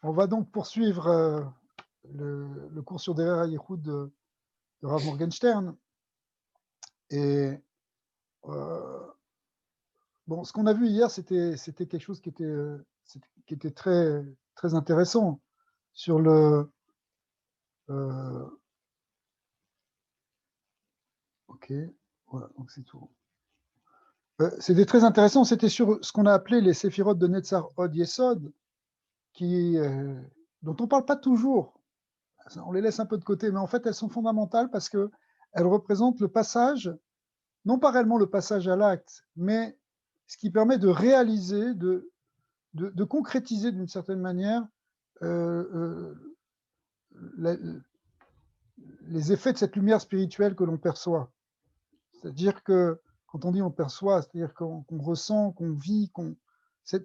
On va donc poursuivre le cours sur Derer HaYichud de Rav Morgenstern. Et bon, ce qu'on a vu hier, c'était quelque chose qui était très, très intéressant sur le. Ok, voilà, donc c'est tout. C'était très intéressant, c'était sur ce qu'on a appelé les séphirotes de Netzar Od Yesod, dont on ne parle pas toujours. On les laisse un peu de côté, mais en fait, elles sont fondamentales parce qu'elles représentent le passage, non pas réellement le passage à l'acte, mais ce qui permet de réaliser, de concrétiser d'une certaine manière euh, la, les effets de cette lumière spirituelle que l'on perçoit. C'est-à-dire que quand on dit on perçoit, c'est-à-dire qu'on ressent, qu'on vit,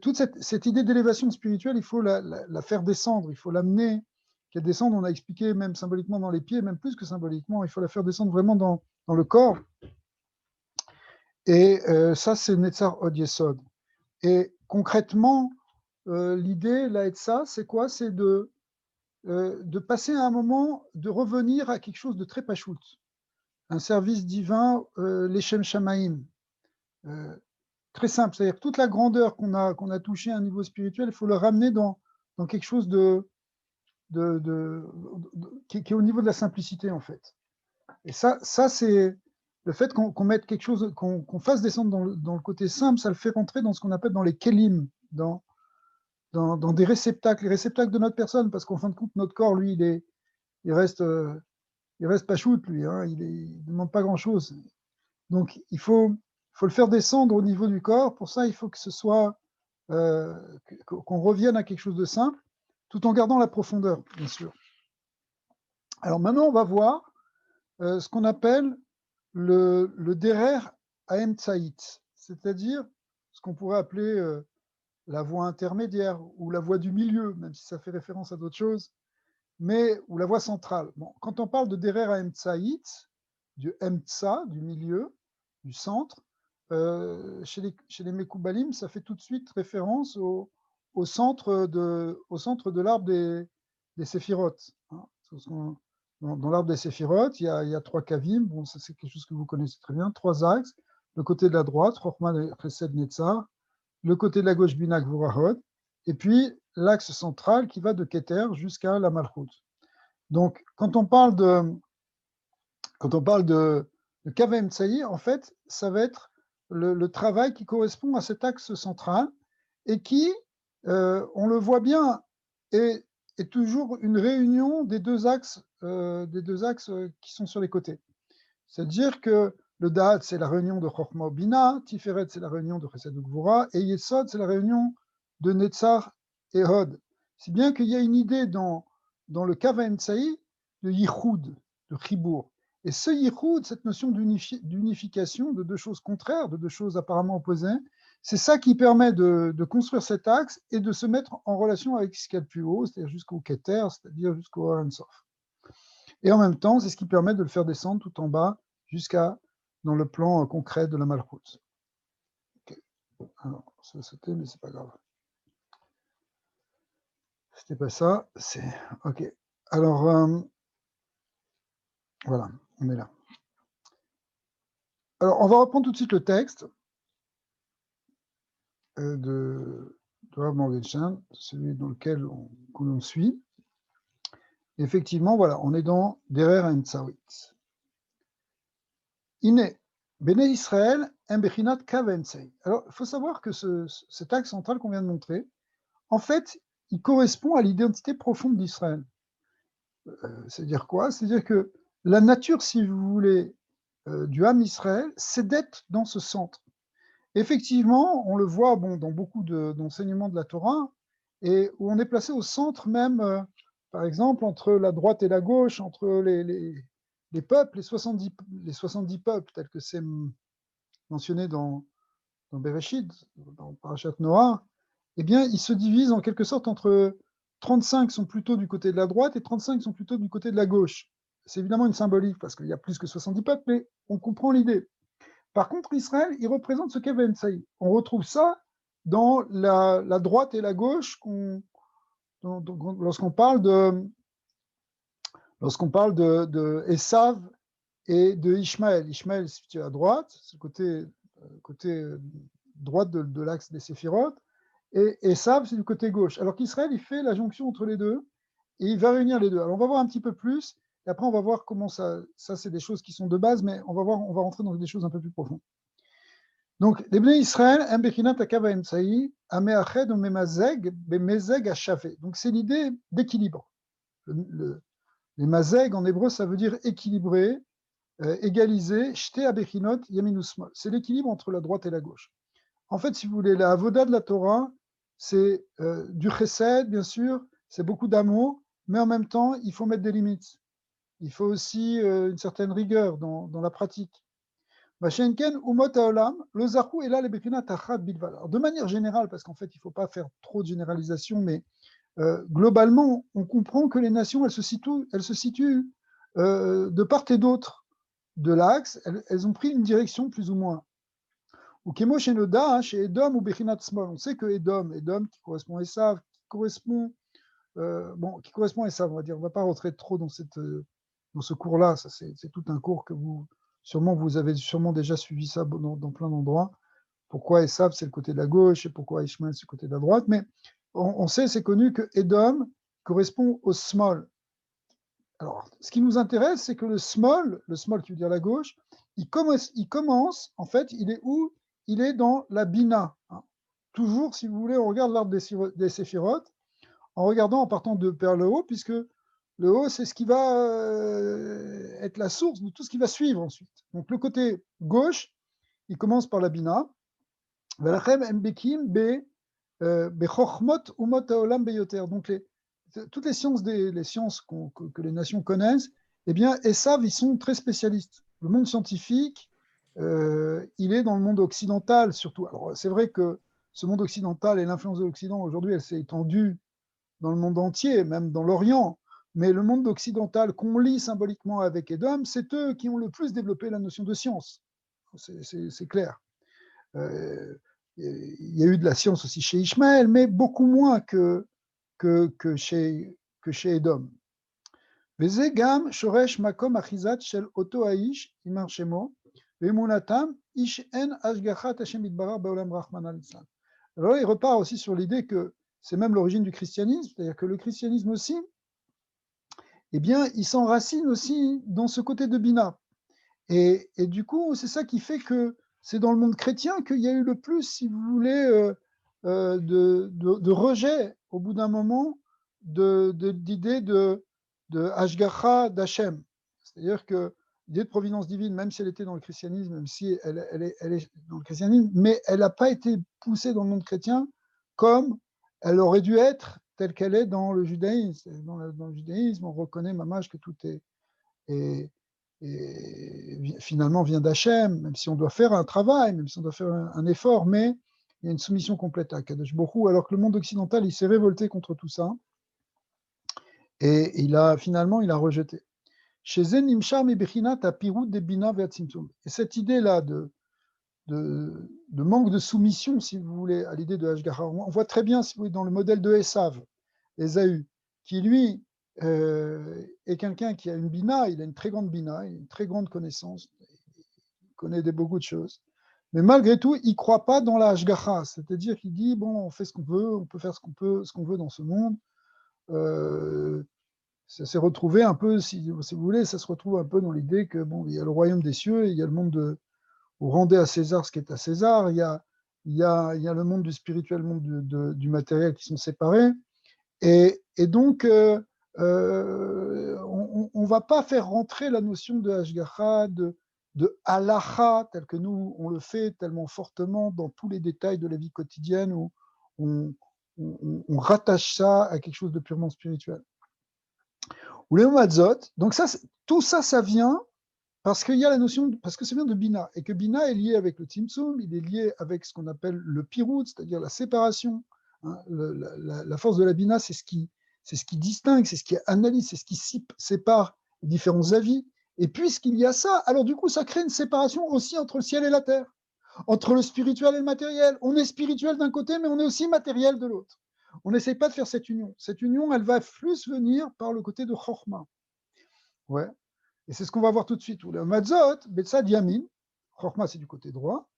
toute cette idée d'élévation spirituelle, il faut la faire descendre, il faut l'amener, qu'elle descende, on a expliqué même symboliquement dans les pieds, même plus que symboliquement, il faut la faire descendre vraiment dans le corps. Et ça, c'est Netzar Od Yesod. Et concrètement, l'idée, là, de ça, c'est quoi? C'est de passer à un moment, de revenir à quelque chose de très pachout, un service divin, l'Echem Shamaim, très simple. C'est-à-dire que toute la grandeur qu'on a touchée à un niveau spirituel, il faut le ramener dans quelque chose qui est au niveau de la simplicité, en fait. Et ça c'est le fait qu'on mette quelque chose, qu'on fasse descendre dans le côté simple, ça le fait rentrer dans ce qu'on appelle dans les kelim, dans des réceptacles, les réceptacles de notre personne, parce qu'en fin de compte, notre corps, lui, il reste pas shoot, lui, hein, il ne demande pas grand-chose. Donc, il faut le faire descendre au niveau du corps. Pour ça, il faut que ce soit, qu'on revienne à quelque chose de simple, tout en gardant la profondeur, bien sûr. Alors maintenant, on va voir ce qu'on appelle le derer Haem Tsaït, c'est-à-dire ce qu'on pourrait appeler la voie intermédiaire ou la voie du milieu, même si ça fait référence à d'autres choses, mais ou la voie centrale. Bon, quand on parle de derer Haem Tsaït, du Emtsa, du milieu, du centre, chez les Mekoubalim, ça fait tout de suite référence au centre de l'arbre des séphirotes. Hein. Dans l'arbre des séphirotes, il y a 3 kavim, bon, ça c'est quelque chose que vous connaissez très bien, 3 axes. Le côté de la droite, Chochma Chesed Netzar, le côté de la gauche, Bina Gvurahot, et puis l'axe central qui va de Keter jusqu'à la Malchut. Donc, quand on parle de Kavem Tsaï, en fait, ça va être le travail qui correspond à cet axe central et qui, on le voit bien, est toujours une réunion des deux axes qui sont sur les côtés. C'est-à-dire que le Da'at, c'est la réunion de Chochma Bina, Tiferet, c'est la réunion de Chesed Gvura, et Yesod, c'est la réunion de Netzar et Hod. Si bien qu'il y a une idée dans le Kavem Tsaï de Yichud, de Chibour. Et ce Yichud, cette notion d'unification de deux choses contraires, de deux choses apparemment opposées, c'est ça qui permet de construire cet axe et de se mettre en relation avec ce qu'il y a de plus haut, c'est-à-dire jusqu'au Keter, c'est-à-dire jusqu'au Ein Sof. Et en même temps, c'est ce qui permet de le faire descendre tout en bas jusqu'à dans le plan concret de la Malchut. Okay. Alors, ça sauter, mais c'est pas grave. C'était pas ça, c'est ok. Alors, voilà, on est là. Alors, on va reprendre tout de suite le texte de Rav Morgenstern, celui dans lequel on suit. Effectivement, voilà, on est dans Derer Haemtsaït. Iné, Béné Israël, Mbechinat Kavemtsei. Alors, il faut savoir que cet axe central qu'on vient de montrer, en fait, il correspond à l'identité profonde d'Israël. C'est-à-dire quoi? C'est-à-dire que la nature, si vous voulez, du Ham Israël, c'est d'être dans ce centre. Effectivement, on le voit dans beaucoup d'enseignements de la Torah, et où on est placé au centre même, par exemple, entre la droite et la gauche, entre les peuples, les 70 peuples, tels que c'est mentionné dans Bereshit, dans Parashat Noah, eh bien, ils se divisent en quelque sorte entre 35 sont plutôt du côté de la droite et 35 sont plutôt du côté de la gauche. C'est évidemment une symbolique parce qu'il y a plus que 70 peuples, mais on comprend l'idée. Par contre, Israël, il représente ce qu'est Ben Saïd. On retrouve ça dans la droite et la gauche lorsqu'on parle de Esav et de Ishmaël. Ishmaël est situé à droite, c'est le côté droite de l'axe des séphirotes, et Esav, c'est du côté gauche. Alors qu'Israël, il fait la jonction entre les deux, et il va réunir les deux. Alors on va voir un petit peu plus, et après on va voir comment ça c'est des choses qui sont de base, mais on va rentrer dans des choses un peu plus profondes. Donc, les Bnei Israël, Mbechinat Akava Emsaï, Ameached ou Memazeg, Bemezeg Achavé. Donc, c'est l'idée d'équilibre. Les mazeg en hébreu, ça veut dire équilibré, égalisé, shte abechinot yamin usmol. C'est l'équilibre entre la droite et la gauche. En fait, si vous voulez, la avoda de la Torah, c'est du chesed, bien sûr, c'est beaucoup d'amour, mais en même temps, il faut mettre des limites. Il faut aussi une certaine rigueur dans la pratique. De manière générale, parce qu'en fait, il ne faut pas faire trop de généralisation, mais globalement, on comprend que les nations, elles se situent de part et d'autre de l'axe, elles ont pris une direction plus ou moins. Ou Kemo chez Noda, chez Edom ou Bechinat Smol. On sait que Edom qui correspond à Esav, qui correspond à Esav, on va dire. On ne va pas rentrer trop dans ce cours-là. Ça, c'est tout un cours que vous avez sûrement déjà suivi ça dans plein d'endroits. Pourquoi Esav, c'est le côté de la gauche, et pourquoi Ishmael, c'est le côté de la droite. Mais on sait, c'est connu que Edom correspond au small. Alors, ce qui nous intéresse, c'est que le small qui veut dire la gauche, il commence, en fait, il est où? Il est dans la bina. Toujours, si vous voulez, on regarde l'arbre des séphirotes, en partant vers le haut, puisque le haut, c'est ce qui va être la source de tout ce qui va suivre ensuite. Donc, le côté gauche, il commence par la bina. Donc, toutes les sciences, que les nations connaissent, eh bien, Esav, ils sont très spécialistes. Le monde scientifique, il est dans le monde occidental surtout. Alors, c'est vrai que ce monde occidental et l'influence de l'Occident, aujourd'hui, elle s'est étendue dans le monde entier, même dans l'Orient. Mais le monde occidental qu'on lit symboliquement avec Edom, c'est eux qui ont le plus développé la notion de science. C'est clair. Il y a eu de la science aussi chez Ishmaël, mais beaucoup moins que chez Edom. Vezegam shoresh makom achizat shel oto aish imar shemo ve'emunatam ish en ashgachat Hashem itbarach be'olam rachman al-Islam. Alors il repart aussi sur l'idée que c'est même l'origine du christianisme, c'est-à-dire que le christianisme aussi, eh bien, il s'enracine aussi dans ce côté de Bina. Et du coup, c'est ça qui fait que c'est dans le monde chrétien qu'il y a eu le plus, si vous voulez, de rejet au bout d'un moment d'idée de Hashgacha d'Hachem. C'est-à-dire que l'idée de providence divine, même si elle était dans le christianisme, même si elle est dans le christianisme, mais elle n'a pas été poussée dans le monde chrétien comme elle aurait dû être telle qu'elle est dans le judaïsme. Dans le judaïsme, on reconnaît mamage que tout est finalement vient d'Hachem, même si on doit faire un travail, même si on doit faire un effort, mais il y a une soumission complète à Kadosh Baruch Hu, alors que le monde occidental, il s'est révolté contre tout ça, et il a rejeté. Chez Zen Nimshar Mibechinat Apirut de Bina Veatzimtzum. Et cette idée-là de manque de soumission, si vous voulez, à l'idée de Hashgacha, on voit très bien, si vous voulez, dans le modèle de Esav, Ésaü, qui lui est quelqu'un qui a une bina, il a une très grande bina, une très grande connaissance, il connaît beaucoup de choses, mais malgré tout, il ne croit pas dans la hashgacha, c'est-à-dire qu'il dit, bon, on fait ce qu'on veut, on peut faire ce qu'on veut dans ce monde. Ça s'est retrouvé un peu, si vous voulez, ça se retrouve un peu dans l'idée que, bon, il y a le royaume des cieux, et il y a le monde où rendez à César ce qui est à César, il y a le monde du spirituel, le monde du matériel qui sont séparés, et donc, on ne va pas faire rentrer la notion de Hashgacha, de halacha, tel que nous, on le fait tellement fortement dans tous les détails de la vie quotidienne, où on rattache ça à quelque chose de purement spirituel. Ou les Matzot, donc tout ça, ça vient parce qu'il y a la notion, parce que ça vient de Bina, et que Bina est lié avec le Tzimtzum, il est lié avec ce qu'on appelle le Pirut, c'est-à-dire la séparation. Hein, la force de la Bina, c'est ce qui distingue, c'est ce qui analyse, c'est ce qui sépare les différents avis. Et puisqu'il y a ça, alors du coup, ça crée une séparation aussi entre le ciel et la terre, entre le spirituel et le matériel. On est spirituel d'un côté, mais on est aussi matériel de l'autre. On n'essaye pas de faire cette union. Cette union, elle va plus venir par le côté de Chorma. Ouais. Et c'est ce qu'on va voir tout de suite. Le Matzot, Betsad Yamin, Chorma, c'est du côté droit.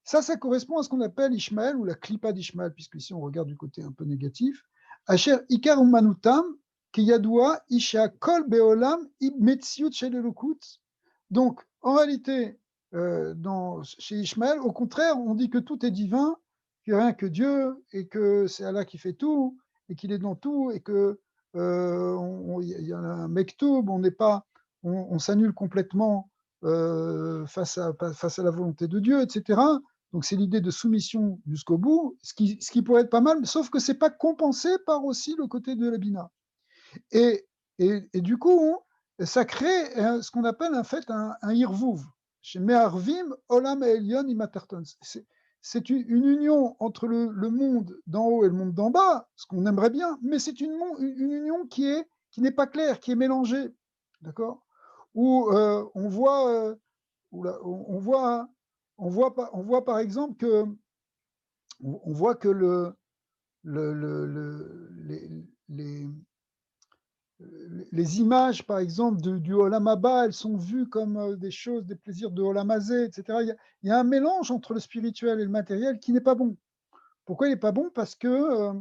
Ça correspond à ce qu'on appelle Ishmael ou la Klippa d'Ishmael, puisque ici on regarde du côté un peu négatif. Asher Ikar Umanutam, Kiyadoua, Isha Kol Beolam, Ibmetziut Shelelokut. Donc, en réalité, chez Ishmael, au contraire, on dit que tout est divin, qu'il n'y a rien que Dieu, et que c'est Allah qui fait tout, et qu'il est dans tout, et que y a un mektoub, on s'annule complètement face à la volonté de Dieu, etc. Donc c'est l'idée de soumission jusqu'au bout, ce qui pourrait être pas mal, sauf que ce n'est pas compensé par aussi le côté de la Bina. Et du coup, ça crée ce qu'on appelle en fait un hirvouv. Chez Meharvim, Olam et Elion Imaterton. C'est une union entre le monde d'en haut et le monde d'en bas, ce qu'on aimerait bien, mais c'est une union qui n'est pas claire, qui est mélangée. D'accord? Où on voit par exemple que on voit que les images, par exemple, du Olam Haba, elles sont vues comme des choses, des plaisirs de Olam Hazé, etc. Il y a un mélange entre le spirituel et le matériel qui n'est pas bon. Pourquoi il n'est pas bon? Parce que,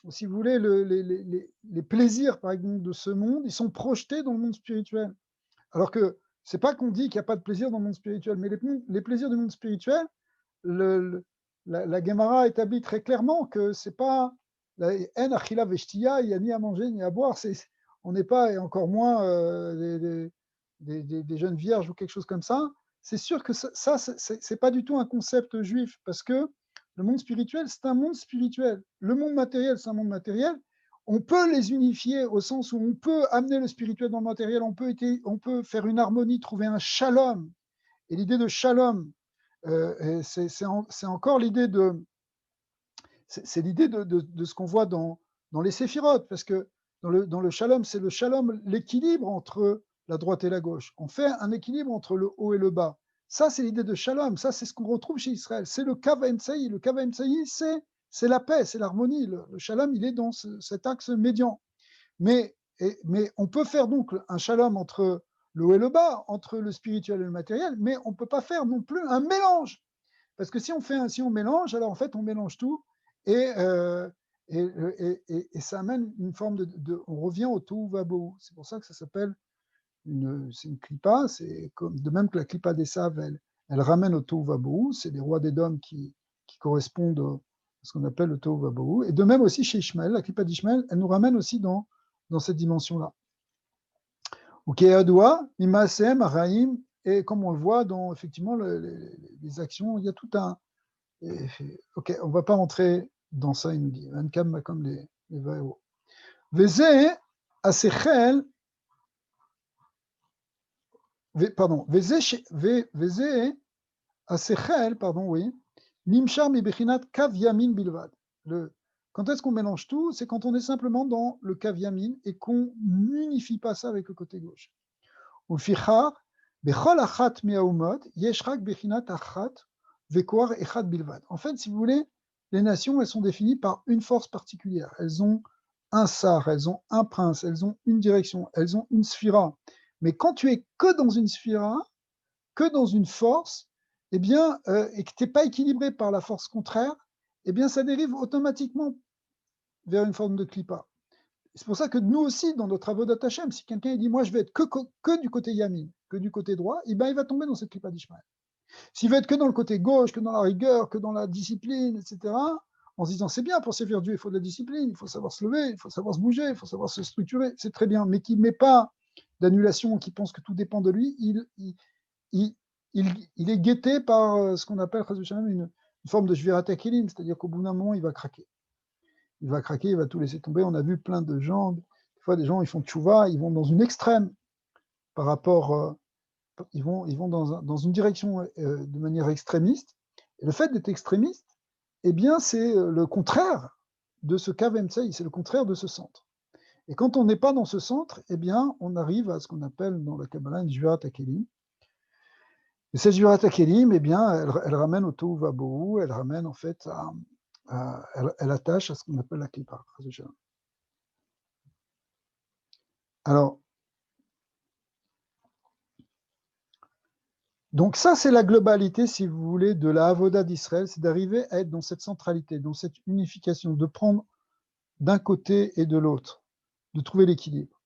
si vous voulez, les plaisirs, par exemple, de ce monde, ils sont projetés dans le monde spirituel. Alors que c'est pas qu'on dit qu'il n'y a pas de plaisir dans le monde spirituel, mais les plaisirs du monde spirituel, la Gemara établit très clairement que c'est pas en achila veshtia, il n'y a ni à manger ni à boire. On n'est pas, et encore moins des jeunes vierges ou quelque chose comme ça. C'est sûr que ça c'est pas du tout un concept juif, parce que le monde spirituel, c'est un monde spirituel. Le monde matériel, c'est un monde matériel. On peut les unifier au sens où on peut amener le spirituel dans le matériel, on peut faire une harmonie, trouver un shalom. Et l'idée de shalom, c'est encore l'idée de ce qu'on voit dans les séphirotes, parce que dans le shalom, c'est le shalom, l'équilibre entre la droite et la gauche. On fait un équilibre entre le haut et le bas. Ça, c'est l'idée de shalom. Ça, c'est ce qu'on retrouve chez Israël. C'est le kav haemtsaï. Le kav haemtsaï, c'est la paix, c'est l'harmonie. Le shalom, il est dans cet axe médian. Mais on peut faire donc un shalom entre le haut et le bas, entre le spirituel et le matériel, mais on ne peut pas faire non plus un mélange. Parce que si on mélange, alors en fait, on mélange tout, et ça amène une forme on revient au tohu vabohu. C'est pour ça que ça s'appelle c'est une clipa, c'est de même que la clipa d'Esav, elle ramène au tohu vabohu, c'est les rois d'Édom qui correspondent à ce qu'on appelle le tohu vabohu. Et de même aussi chez Ishmael, la clipa d'Ishmael, elle nous ramène aussi dans cette dimension-là. Ukeadoua, Imasem, Araim, et comme on le voit dans effectivement les actions, il y a tout un. Ok, on ne va pas rentrer dans ça, il nous dit. Vankam comme les vaéo. Vezé, Asechel, pardon, Vezé, Asechel, pardon, oui, Nimshar mi bechinat kav yamin bilvad. Quand est-ce qu'on mélange tout? C'est quand on est simplement dans le kav yamin et qu'on n'unifie pas ça avec le côté gauche. Ou fichar, bechol achat miaumot, yeshrak bechinat achat, vekoar echad bilvad. En fait, si vous voulez, les nations, elles sont définies par une force particulière. Elles ont un sar, elles ont un prince, elles ont une direction, elles ont une sphira. Mais quand tu es que dans une sphira, que dans une force, eh bien, et que tu n'es pas équilibré par la force contraire, eh bien, ça dérive automatiquement vers une forme de clipa. C'est pour ça que nous aussi, dans nos travaux d'Atachem, si quelqu'un dit « moi, je vais être que du côté yamin, que du côté droit », eh ben, il va tomber dans cette clipa d'Ishmael. S'il veut être que dans le côté gauche, que dans la rigueur, que dans la discipline, etc., en se disant « c'est bien, pour servir Dieu, il faut de la discipline, il faut savoir se lever, il faut savoir se bouger, il faut savoir se structurer, c'est très bien », mais qui ne met pas d'annulation, qui pense que tout dépend de lui, il est guetté par ce qu'on appelle une forme de Shvirat HaKelim, c'est-à-dire qu'au bout d'un moment, il va craquer. Il va craquer, il va tout laisser tomber. On a vu plein de gens, des fois des gens, ils font tchouva, ils vont dans une extrême par rapport, ils vont dans une direction de manière extrémiste. Et le fait d'être extrémiste, eh bien, c'est le contraire de ce kav haemtsaï, c'est le contraire de ce centre. Et quand on n'est pas dans ce centre, eh bien, on arrive à ce qu'on appelle dans la Kabbalah une Shvirat HaKelim. Et cette Shvirat HaKelim, eh bien, elle ramène au tohu vabohu, elle ramène en fait elle attache à ce qu'on appelle la klipa. Alors, donc ça, c'est la globalité, si vous voulez, de la Avoda d'Israël, c'est d'arriver à être dans cette centralité, dans cette unification, de prendre d'un côté et de l'autre, de trouver l'équilibre.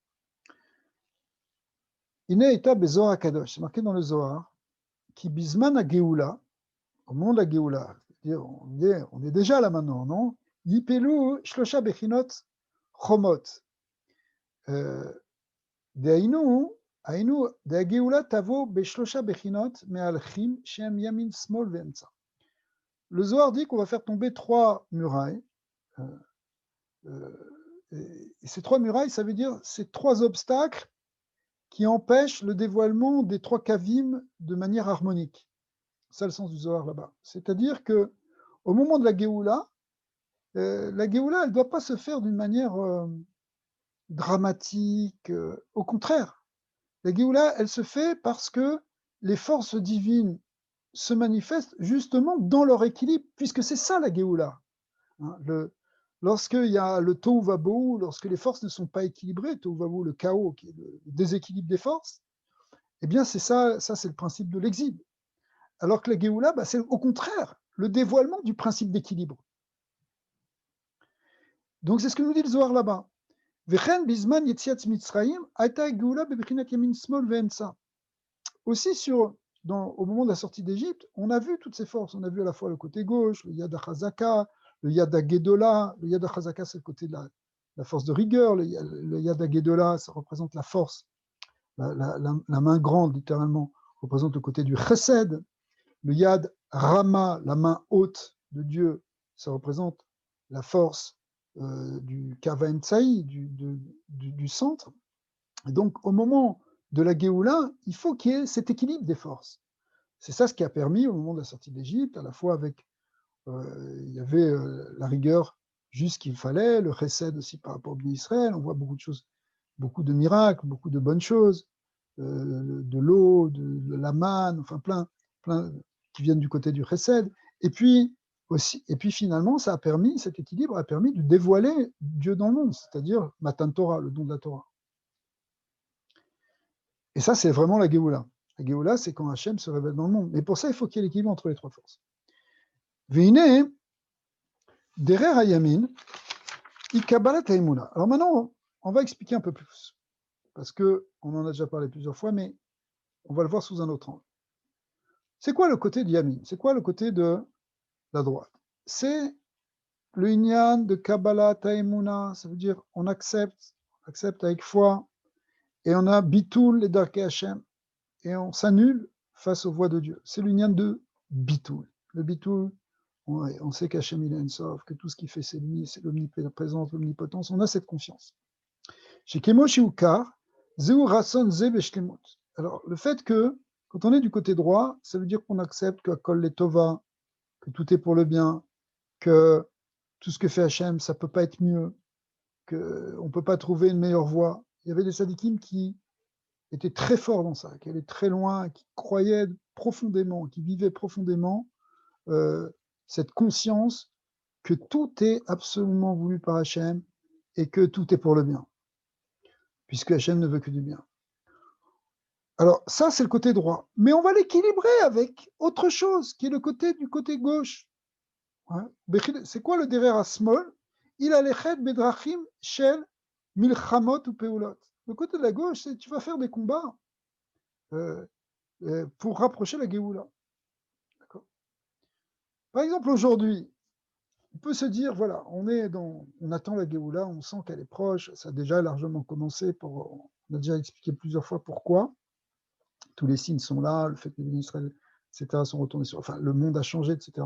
Ine eta bezohar kadosh, c'est marqué dans le Zohar, qui bisman a Geoula, au moment de la Geoula, on est déjà là maintenant, non? Yipelu shlosha bechinot chomot. Dehainu, דהגאולה תבוא בשלושה בחינות מהלכים שהם ימין, שמאל ואמצע. Le Zohar dit qu'on va faire tomber 3 murailles. Et ces 3 murailles, ça veut dire ces 3 obstacles qui empêchent le dévoilement des 3 kavim de manière harmonique. C'est ça le sens du Zohar là-bas. C'est-à-dire que au moment de la Géoula, elle ne doit pas se faire d'une manière dramatique. Au contraire, la Géoula, elle se fait parce que les forces divines se manifestent justement dans leur équilibre, puisque c'est ça la Géoula. Hein, lorsqu'il y a le tohu vabohu, lorsque les forces ne sont pas équilibrées, tohu vabohu, le chaos, qui est le déséquilibre des forces, eh bien c'est ça c'est le principe de l'exil. Alors que la Géoula, c'est au contraire le dévoilement du principe d'équilibre. Donc c'est ce que nous dit le Zohar là-bas. Aussi au moment de la sortie d'Égypte, on a vu toutes ces forces. On a vu à la fois le côté gauche, le Yad HaChazaka, le Yad HaGedola. Le Yad HaChazaka, c'est le côté de la force de rigueur. Le Yad HaGedola, ça représente la force. La main grande, littéralement, représente le côté du Chesed. Le Yad Rama, la main haute de Dieu, ça représente la force du Kava Emtsaï, du centre. Et donc, au moment de la Géoula, il faut qu'il y ait cet équilibre des forces. C'est ça ce qui a permis, au moment de la sortie d'Égypte, à la fois avec, il y avait la rigueur juste qu'il fallait, le Chesed aussi par rapport à Israël, on voit beaucoup de choses, beaucoup de miracles, beaucoup de bonnes choses, de l'eau, de la manne, enfin plein qui viennent du côté du Chesed. Et puis finalement, cet équilibre a permis de dévoiler Dieu dans le monde, c'est-à-dire Matan Torah, le don de la Torah. Et ça, c'est vraiment la Géoula. La Géoula, c'est quand Hachem se révèle dans le monde. Mais pour ça, il faut qu'il y ait l'équilibre entre les 3 forces. Veine, derer hayamin, ikabalat haimuna. Alors maintenant, on va expliquer un peu plus. Parce qu'on en a déjà parlé plusieurs fois, mais on va le voir sous un autre angle. C'est quoi le côté de Yamin? C'est quoi le côté de la droite? C'est le Inyan de Kabbalah Taimuna, ça veut dire on accepte avec foi, et on a Bitul et Darkei Hashem, et on s'annule face aux voies de Dieu. C'est l'Inyan de Bitul. Le Bitul, on sait qu'Hachem il est Ensof, que tout ce qu'il fait c'est lui, c'est l'omniprésence, l'omnipotence, on a cette confiance. Chez Kemoshi Ukar, Zeu Rasson Ze Beshlemut. Alors, le fait que, quand on est du côté droit, ça veut dire qu'on accepte que Kol le Tova, que tout est pour le bien, que tout ce que fait Hachem, ça ne peut pas être mieux, qu'on ne peut pas trouver une meilleure voie. Il y avait des sadikim qui étaient très forts dans ça, qui allaient très loin, qui croyaient profondément, qui vivaient profondément cette conscience que tout est absolument voulu par Hachem et que tout est pour le bien, puisque Hachem ne veut que du bien. Alors ça, c'est le côté droit. Mais on va l'équilibrer avec autre chose, qui est le côté du côté gauche. Ouais. C'est quoi le derer asmol? Il a lechet bedrachim shel milchamot ou peulot. Le côté de la gauche, c'est tu vas faire des combats pour rapprocher la Géoula. D'accord. Par exemple, aujourd'hui, on peut se dire, voilà, on attend la Géoula, on sent qu'elle est proche, ça a déjà largement commencé, on a déjà expliqué plusieurs fois pourquoi. Tous les signes sont là, le fait que les Israël, etc., sont retournés enfin, le monde a changé, etc.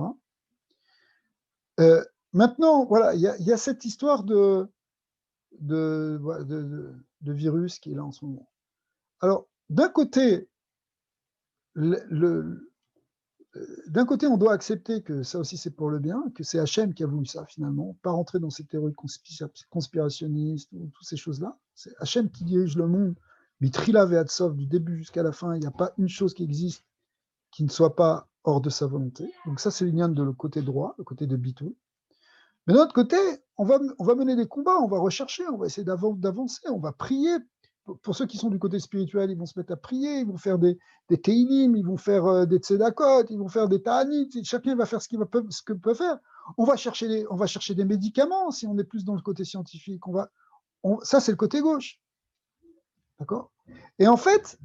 Maintenant, voilà, il y a cette histoire de virus qui est là en ce moment. Alors, d'un côté, d'un côté, on doit accepter que ça aussi c'est pour le bien, que c'est Hachem qui a voulu ça finalement, pas rentrer dans ces théories conspirationnistes ou toutes ces choses-là. C'est Hachem qui dirige le monde, Mitrila Ve'atsov, du début jusqu'à la fin, il n'y a pas une chose qui existe qui ne soit pas hors de sa volonté. Donc ça, c'est l'union de le côté droit, le côté de Bitou. Mais d'un autre côté, on va mener des combats, on va rechercher, on va essayer d'avancer, on va prier. Pour ceux qui sont du côté spirituel, ils vont se mettre à prier, ils vont faire des teilim, ils vont faire des tzedakot, ils vont faire des ta'anit, chacun va faire ce que peut faire. On va chercher des médicaments si on est plus dans le côté scientifique. Ça, c'est le côté gauche. D'accord? Et en fait,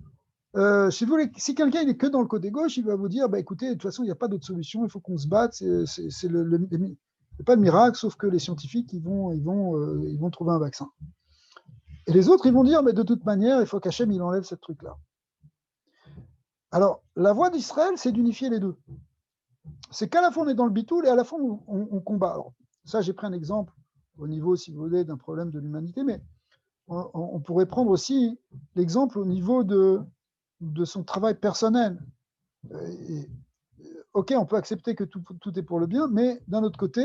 si quelqu'un n'est que dans le côté gauche, il va vous dire, bah, écoutez, de toute façon, il n'y a pas d'autre solution, il faut qu'on se batte, c'est pas de miracle, sauf que les scientifiques, ils vont trouver un vaccin. Et les autres, ils vont dire, mais de toute manière, il faut qu'Hachem, il enlève ce truc-là. Alors, la voie d'Israël, c'est d'unifier les deux. C'est qu'à la fois, on est dans le bitoul et à la fois, on combat. Alors, ça, j'ai pris un exemple au niveau, si vous voulez, d'un problème de l'humanité, mais on pourrait prendre aussi l'exemple au niveau de son travail personnel. Et, ok, on peut accepter que tout est pour le bien, mais d'un autre côté,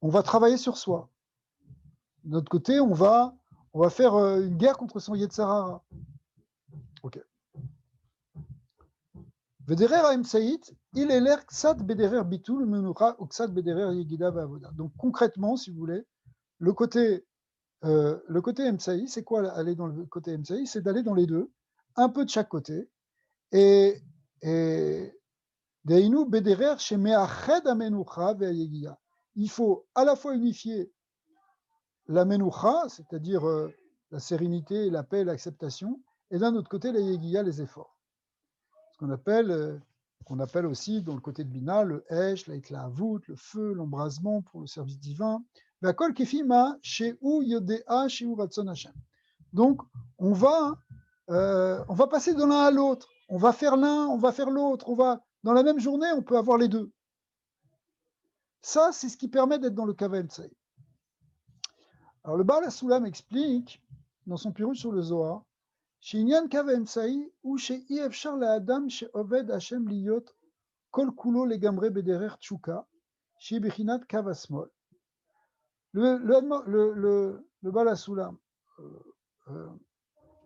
on va travailler sur soi. De l'autre côté, on va faire une guerre contre son Yetzirah. Ok. Vederer Haemsaït, il est l'air ksat bederer bitul menucha ou ksat bederer yegida vavoda. Donc concrètement, si vous voulez, le côté MSAI, c'est quoi aller dans le côté MSAI? C'est d'aller dans les deux, un peu de chaque côté, et Deinu bederer chez meached amenucha veyegia. Il faut à la fois unifier la menucha, c'est-à-dire la sérénité, la paix, l'acceptation, et d'un autre côté la yegia, les efforts. Ce qu'on appelle aussi dans le côté de Bina le Esh, la Havut, le feu, l'embrasement pour le service divin. Donc, on va passer de l'un à l'autre. On va faire l'un, on va faire l'autre. Dans la même journée, on peut avoir les deux. Ça, c'est ce qui permet d'être dans le Kava Tsai. Alors, le Baal HaSulam explique, dans son Pirush sur le Zohar, שעניין קו האמצעי הוא שאי אפשר לאדם שעובד השם להיות כל כולו לגמרי בדרך תשוקה, שהיא בחינת קו השמאל. Le Baal HaSulam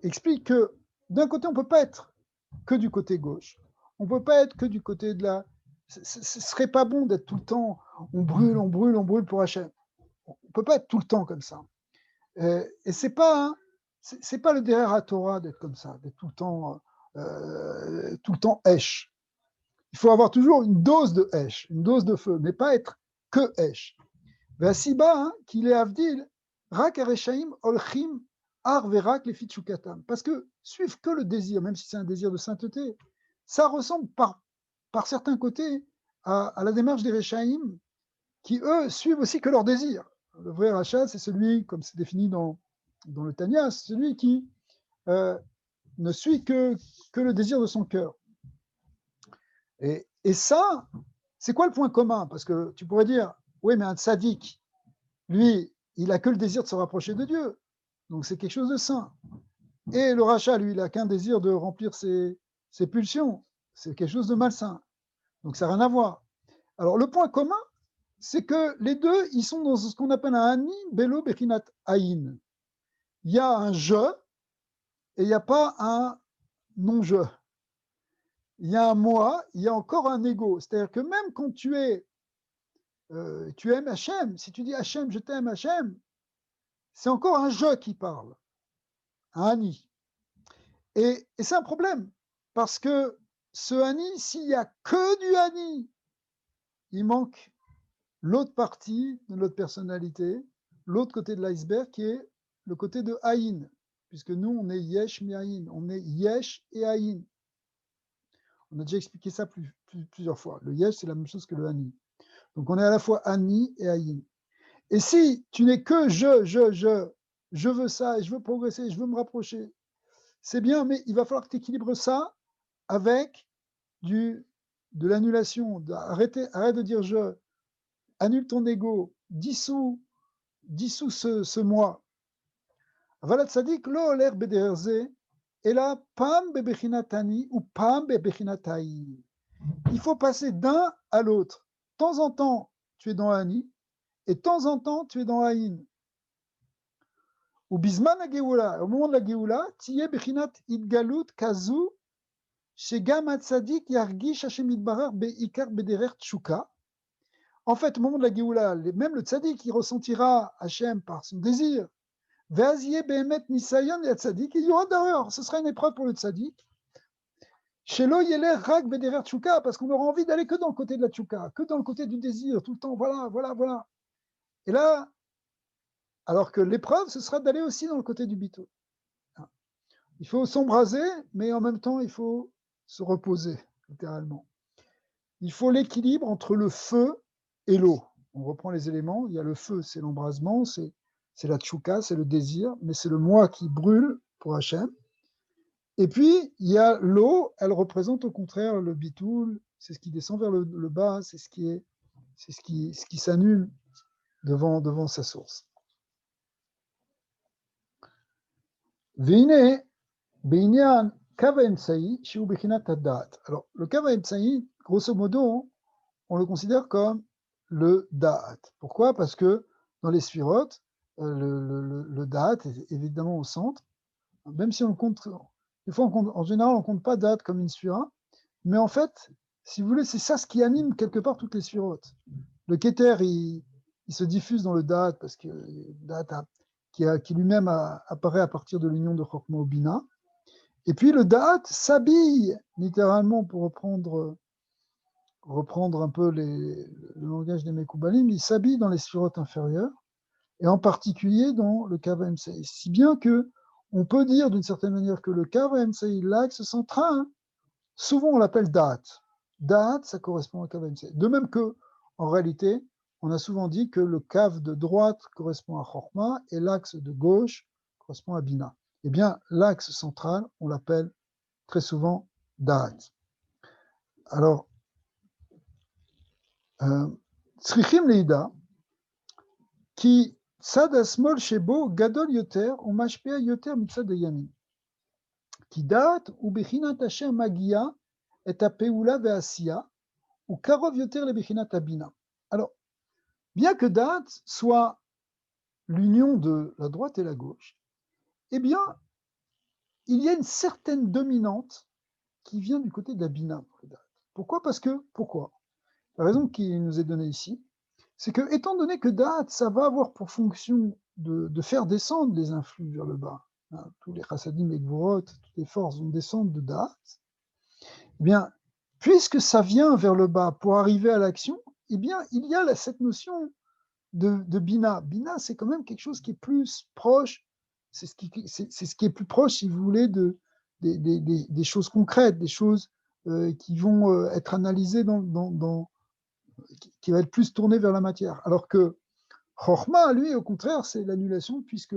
explique que d'un côté, on ne peut pas être que du côté gauche. On ne peut pas être que du côté de la... Ce ne serait pas bon d'être tout le temps, on brûle pour Hachem. On ne peut pas être tout le temps comme ça. Et ce n'est pas le derrière à Torah d'être comme ça, d'être tout le temps Esh. Il faut avoir toujours une dose de Esh, une dose de feu, mais pas être que Esh. Vasiba, qu'il est Avdil, Rak Areshaim Olchim Ar Verak les Fichukatam. Parce que suivre que le désir, même si c'est un désir de sainteté, ça ressemble par certains côtés à la démarche des Reshaim, qui eux suivent aussi que leur désir. Le vrai rachat, c'est celui, comme c'est défini dans le Tanya, c'est celui qui ne suit que le désir de son cœur. Et ça, c'est quoi le point commun? Parce que tu pourrais dire, oui, mais un tzaddik, lui, il a que le désir de se rapprocher de Dieu. Donc c'est quelque chose de saint. Et le rachat, lui, il n'a qu'un désir de remplir ses pulsions. C'est quelque chose de malsain. Donc ça n'a rien à voir. Alors le point commun, c'est que les deux, ils sont dans ce qu'on appelle un ani, belo, bechinat, aïn. Il y a un je et il n'y a pas un non-je. Il y a un moi, il y a encore un ego. C'est-à-dire que même quand tu aimes Hachem, si tu dis Hachem, je t'aime Hachem, c'est encore un je qui parle, un ani. Et c'est un problème, parce que ce ani, s'il n'y a que du ani, il manque l'autre partie de notre personnalité, l'autre côté de l'iceberg qui est le côté de Haïn, puisque nous, on est Yesh mi-Haïn, on est Yesh et Haïn. On a déjà expliqué ça plusieurs fois. Le Yesh, c'est la même chose que le Ani. Donc, on est à la fois Ani et Haïn. Et si tu n'es que je veux ça, et je veux progresser, je veux me rapprocher, c'est bien, mais il va falloir que tu équilibres ça avec de l'annulation. Arrête de dire je, annule ton ego, dissous ce moi. אבל הצדיק לא הולך בדרך זה, אלא פעם בבחינת אני ופעם בבחינת האין. Il faut passer d'un à l'autre. De temps en temps, tu es dans Ani, et de temps en temps, tu es dans Haïn. Ou Bisman Geoula, au moment de la Geoula, Tiye Bechinat Idgalut Kazu, Shegam Atzadik Yargish Hashem Idbarar Beikar Bederer Tshuka. en fait, au moment de la Géoula, même le tzaddik, il ressentira Hachem par son désir. Ve'aziye behemet nisayon et tzaddik, il y aura d'ailleurs, ce sera une épreuve pour le tzaddik. Shelo yeler rak bederer tchouka, parce qu'on aura envie d'aller que dans le côté de la tchouka, que dans le côté du désir, tout le temps, voilà, voilà, voilà. Et là, alors que l'épreuve, ce sera d'aller aussi dans le côté du bito. Il faut s'embraser, mais en même temps, il faut se reposer, littéralement. Il faut l'équilibre entre le feu et l'eau. On reprend les éléments. Il y a le feu, c'est l'embrasement, c'est la tchouka, c'est le désir, mais c'est le moi qui brûle pour Hachem. Et puis, il y a l'eau, elle représente au contraire le bitoul, c'est ce qui descend vers le bas, c'est ce qui s'annule devant sa source. Vine, Beinyan, Kav Emtsai, Shiu Bechinat Hadat. Alors, le Kav Emtsai, grosso modo, on le considère comme le Da'at. Pourquoi? Parce que dans les sphirotes, le Da'at est évidemment au centre, même si on compte, des fois, en général, on ne compte pas Da'at comme une sphira, mais en fait, si vous voulez, c'est ça ce qui anime quelque part toutes les sphirotes. Le Keter, il se diffuse dans le Da'at, parce que Da'at qui lui-même apparaît à partir de l'union de Chokma au Bina. Et puis le Da'at s'habille, littéralement, pour reprendre un peu le langage des Mekoubalim, il s'habille dans les sphirotes inférieures, et en particulier dans le Kav Emtsai. Si bien que on peut dire d'une certaine manière que le Kav Emtsai, l'axe central, souvent on l'appelle Da'at. Da'at, ça correspond au Kav Emtsai. De même que, en réalité, on a souvent dit que le Kav de droite correspond à Chorma et l'axe de gauche correspond à Bina. Eh bien, l'axe central, on l'appelle très souvent Da'at. Alors, Tzrichim Leida, qui Tzad Asmol Shebo Gadol Yoter ou Mashpea Yoter Mitzad Yamin. Qui date ou Bechinat Asher Magia et Apeula Ve'asiya ou Karov Yoter le Bechinat Abina. Alors, bien que date soit l'union de la droite et la gauche, eh bien, il y a une certaine dominante qui vient du côté de la Bina. Pourquoi? Pourquoi? La raison qui nous est donnée ici, c'est que, étant donné que Da'at, ça va avoir pour fonction de faire descendre les influx vers le bas, hein, tous les chassadim et gvorot, toutes les forces vont descendre de Da'at, eh bien, puisque ça vient vers le bas pour arriver à l'action, eh bien, il y a cette notion de Bina. Bina, c'est quand même quelque chose qui est plus proche, c'est ce qui est plus proche, si vous voulez, des choses concrètes, des choses qui vont être analysées qui va être plus tourné vers la matière. Alors que Chorma, lui, au contraire, c'est l'annulation, puisque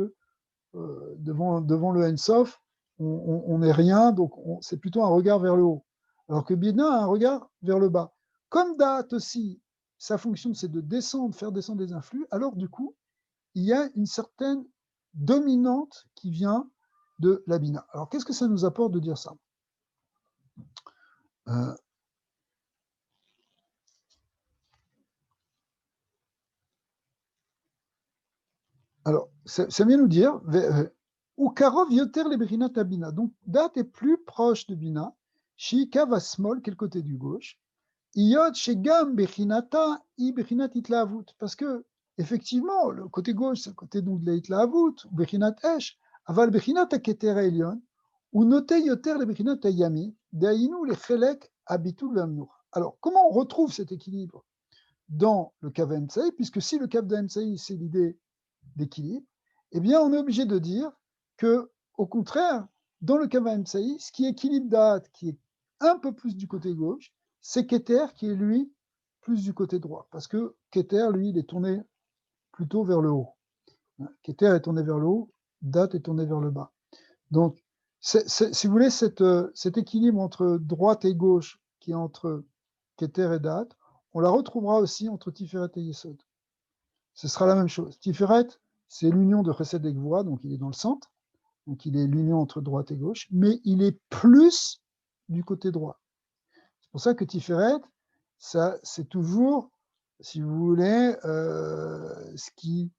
devant le Ensof, on n'est rien, donc c'est plutôt un regard vers le haut. Alors que Bina a un regard vers le bas. Comme Da'at aussi, sa fonction, c'est de descendre, faire descendre des influx, alors du coup, il y a une certaine dominante qui vient de la Bina. Alors qu'est-ce que ça nous apporte de dire ça? Alors, ça vient nous dire, ou Karov Yoter le Bechinat Abina. Donc, Da'at est plus proche de Bina. Shika va small, quel côté du gauche. Iyot Shegam Bechinata I Bechinat Itlaavut. Parce que, effectivement, le côté gauche, c'est le côté donc de la Itlaavut, Bechinat Esh, Aval Bechinat Keter Elion, ou Note Yoter le Bechinat Yami, Dainu le Chelek Abitul Vamnour. Alors, comment on retrouve cet équilibre dans le Kav Emtsai, puisque si le Kav Emtsai, c'est l'idée d'équilibre, eh bien, on est obligé de dire que, au contraire, dans le Kav Emtsai, ce qui équilibre Da'at, qui est un peu plus du côté gauche, c'est Keter qui est, lui, plus du côté droit. Parce que Keter, lui, il est tourné plutôt vers le haut. Keter est tourné vers le haut, Da'at est tourné vers le bas. Donc, si vous voulez, cet équilibre entre droite et gauche, qui est entre Keter et Da'at, on la retrouvera aussi entre Tiferet et Yesod. Ce sera la même chose. Tiferet, c'est l'union de Chesed et Gvura, donc il est dans le centre, donc il est l'union entre droite et gauche, mais il est plus du côté droit. C'est pour ça que Tiferet, ça, c'est toujours, si vous voulez, ce qui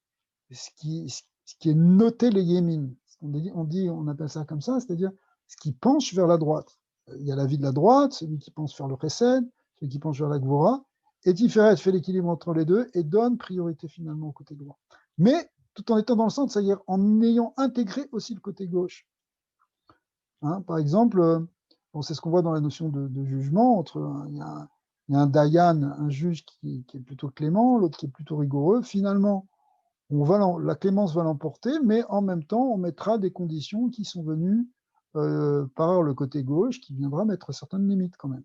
est noté les yémines. On appelle ça comme ça, c'est-à-dire ce qui penche vers la droite. Il y a la vie de la droite, celui qui pense vers le Chesed, celui qui penche vers la Gvura, Et Tiferet fait l'équilibre entre les deux et donne priorité finalement au côté droit. Mais tout en étant dans le centre, c'est-à-dire en ayant intégré aussi le côté gauche. Hein, par exemple, bon, c'est ce qu'on voit dans la notion de jugement, il y a un Dayan, un juge qui est plutôt clément, l'autre qui est plutôt rigoureux. Finalement, la clémence va l'emporter, mais en même temps, on mettra des conditions qui sont venues par le côté gauche, qui viendra mettre certaines limites quand même.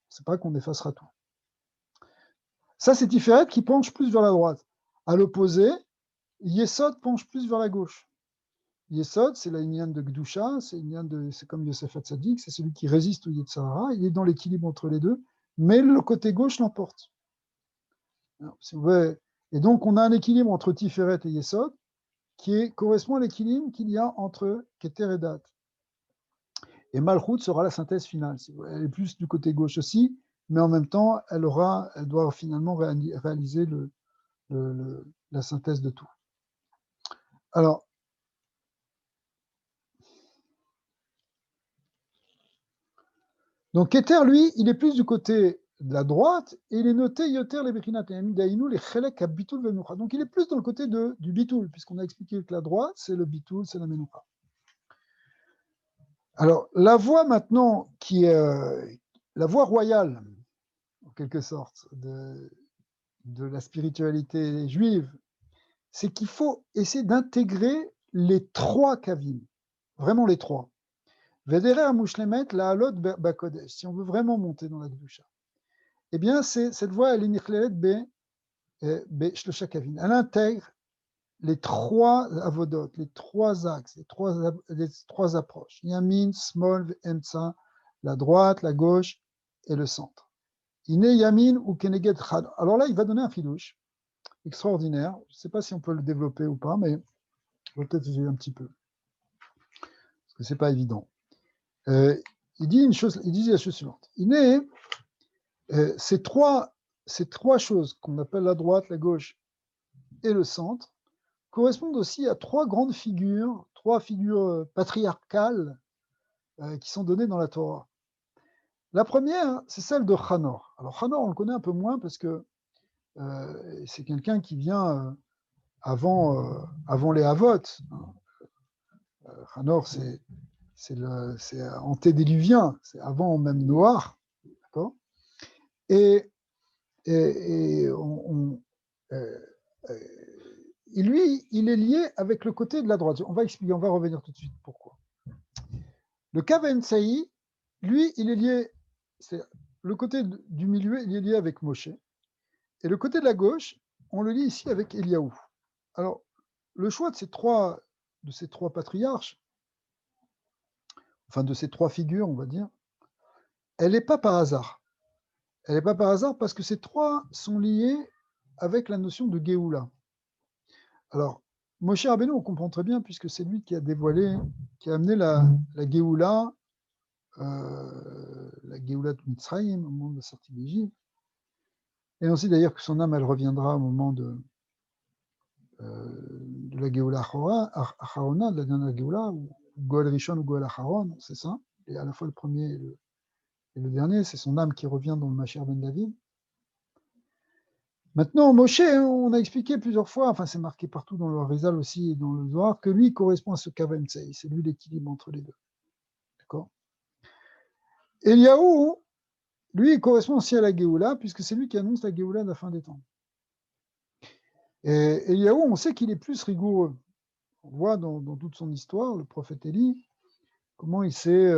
C'est pas qu'on effacera tout. Ça, c'est Tiferet qui penche plus vers la droite. À l'opposé, Yesod penche plus vers la gauche. Yesod, c'est la Inyan de Gdusha, c'est comme Yosef Hatzadik, c'est celui qui résiste au Yetzirah, il est dans l'équilibre entre les deux, mais le côté gauche l'emporte. Si et donc, on a un équilibre entre Tiferet et Yesod qui correspond à l'équilibre qu'il y a entre Keter et Dat. Et Malchut sera la synthèse finale. Elle est plus du côté gauche aussi, mais en même temps, elle doit finalement réaliser la synthèse de tout. Alors, donc Keter, lui, il est plus du côté de la droite, et il est noté Yoter les Bechinat Dainu les Chelek Bitul Venucha. Donc il est plus dans le côté du Bitul, puisqu'on a expliqué que la droite, c'est le Bitul, c'est la Menucha. Alors, la voie maintenant qui est la voie royale, en quelque sorte, de la spiritualité juive, c'est qu'il faut essayer d'intégrer les trois kavim, vraiment les trois. Vedere Mushlemet la Halot Bakodesh, si on veut vraiment monter dans la Kedusha. Eh bien, cette voie, elle est nichlelet be shlosha kavim. Elle intègre les trois avodot, les trois axes, les trois approches. Yamin, Smol, Emtsa, la droite, la gauche et le centre. Ine Yamin ou Keneged Chad. Alors là, il va donner un fidouche extraordinaire. Je ne sais pas si on peut le développer ou pas, mais je vais peut-être essayer un petit peu. Parce que ce n'est pas évident. Il dit la chose suivante. Ine, ces trois choses qu'on appelle la droite, la gauche et le centre, correspondent aussi à trois figures patriarcales qui sont données dans la Torah. La première, c'est celle de Hanor. Alors Hanor, on le connaît un peu moins parce que c'est quelqu'un qui vient avant les Havot. Hanor, c'est antédéluvien, c'est avant même Noir. D'accord. Et lui, il est lié avec le côté de la droite. On va expliquer, on va revenir tout de suite pourquoi. Le Kaven Saï, lui, il est lié, le côté du milieu, il est lié avec Moshe. Et le côté de la gauche, on le lit ici avec Eliaou. Alors, le choix de ces trois patriarches, enfin de ces trois figures, on va dire, elle n'est pas par hasard. Elle n'est pas par hasard parce que ces trois sont liés avec la notion de Géoula. Alors, Moshe Rabbeinu, on comprend très bien, puisque c'est lui qui a dévoilé, qui a amené la Géoula, la Géoula de Mitzrayim, au moment de la sortie d'Égypte. Et on sait d'ailleurs que son âme, elle reviendra au moment de la Géoula Acharona, de la dernière Géoula, ou Goel Rishon ou Goel Acharon, c'est ça. Et à la fois le premier et le dernier, c'est son âme qui revient dans le Mashiach ben David. Maintenant, Moshe, on a expliqué plusieurs fois, enfin c'est marqué partout dans le Harizal aussi et dans le Zohar, que lui correspond à ce Kavem Tsei, c'est lui l'équilibre entre les deux. D'accord. Eliaou, lui, il correspond aussi à la Géoula, puisque c'est lui qui annonce la Géoula de la fin des temps. Et Eliaou, on sait qu'il est plus rigoureux. On voit dans toute son histoire, le prophète Élie, comment il s'est...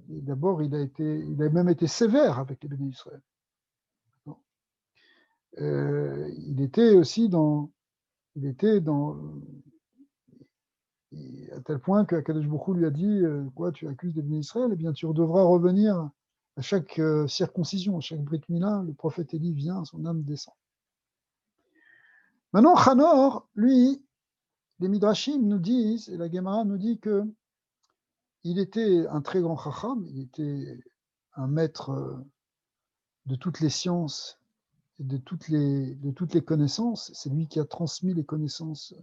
d'abord, il a même été sévère avec les bénis d'Israël. Il était aussi à tel point que Kadosh Baruch Hu lui a dit quoi, tu accuses des bénis d'Israël, eh bien tu devras revenir à chaque circoncision, à chaque Brit Mila, le prophète Élie vient, son âme descend. Maintenant, Hanor, lui, les Midrashim nous disent, et la Gemara nous dit que il était un très grand chacham, il était un maître de toutes les sciences et de toutes les connaissances. C'est lui qui a transmis les connaissances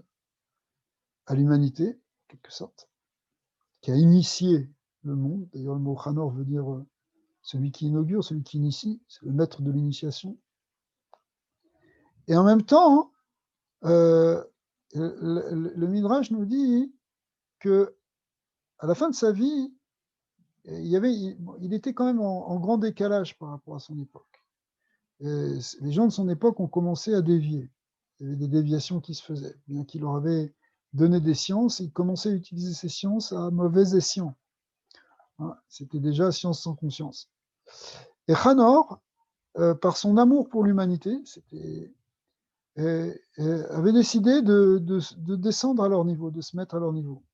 à l'humanité, en quelque sorte, qui a initié le monde. D'ailleurs, le mot Hanor veut dire celui qui inaugure, celui qui initie, c'est le maître de l'initiation. Et en même temps, le Midrash nous dit que à la fin de sa vie, il était quand même en grand décalage par rapport à son époque. Et les gens de son époque ont commencé à dévier. Il y avait des déviations qui se faisaient. Bien qu'il leur avait donné des sciences, il commençait à utiliser ces sciences à mauvais escient. Hein, c'était déjà science sans conscience. Et Hanor, par son amour pour l'humanité, avait décidé de descendre à leur niveau, de se mettre à leur niveau.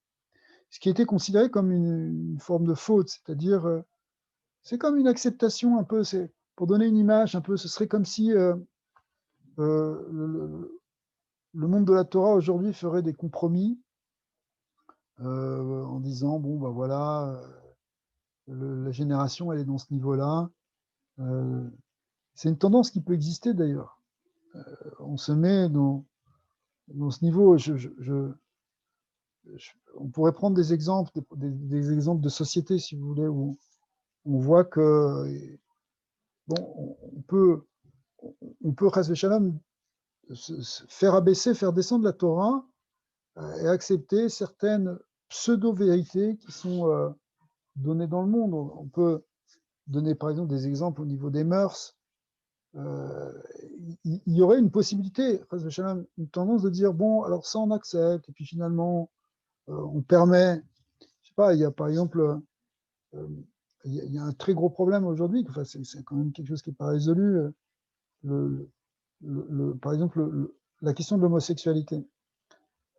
Ce qui était considéré comme une forme de faute, c'est-à-dire, c'est comme une acceptation un peu, pour donner une image un peu, ce serait comme si le monde de la Torah aujourd'hui ferait des compromis en disant, bon, ben voilà, la génération, elle est dans ce niveau-là. C'est une tendance qui peut exister d'ailleurs. On se met dans ce niveau. On pourrait prendre des exemples, des exemples de société, si vous voulez, où on voit que, bon, on peut Shalom, se faire abaisser, faire descendre la Torah et accepter certaines pseudo-vérités qui sont données dans le monde. On peut donner par exemple des exemples au niveau des mœurs. Il y aurait une possibilité, une tendance de dire, bon, alors ça on accepte, et puis finalement on permet, je sais pas, il y a par exemple, il y a un très gros problème aujourd'hui, enfin, c'est quand même quelque chose qui n'est pas résolu, par exemple la question de l'homosexualité.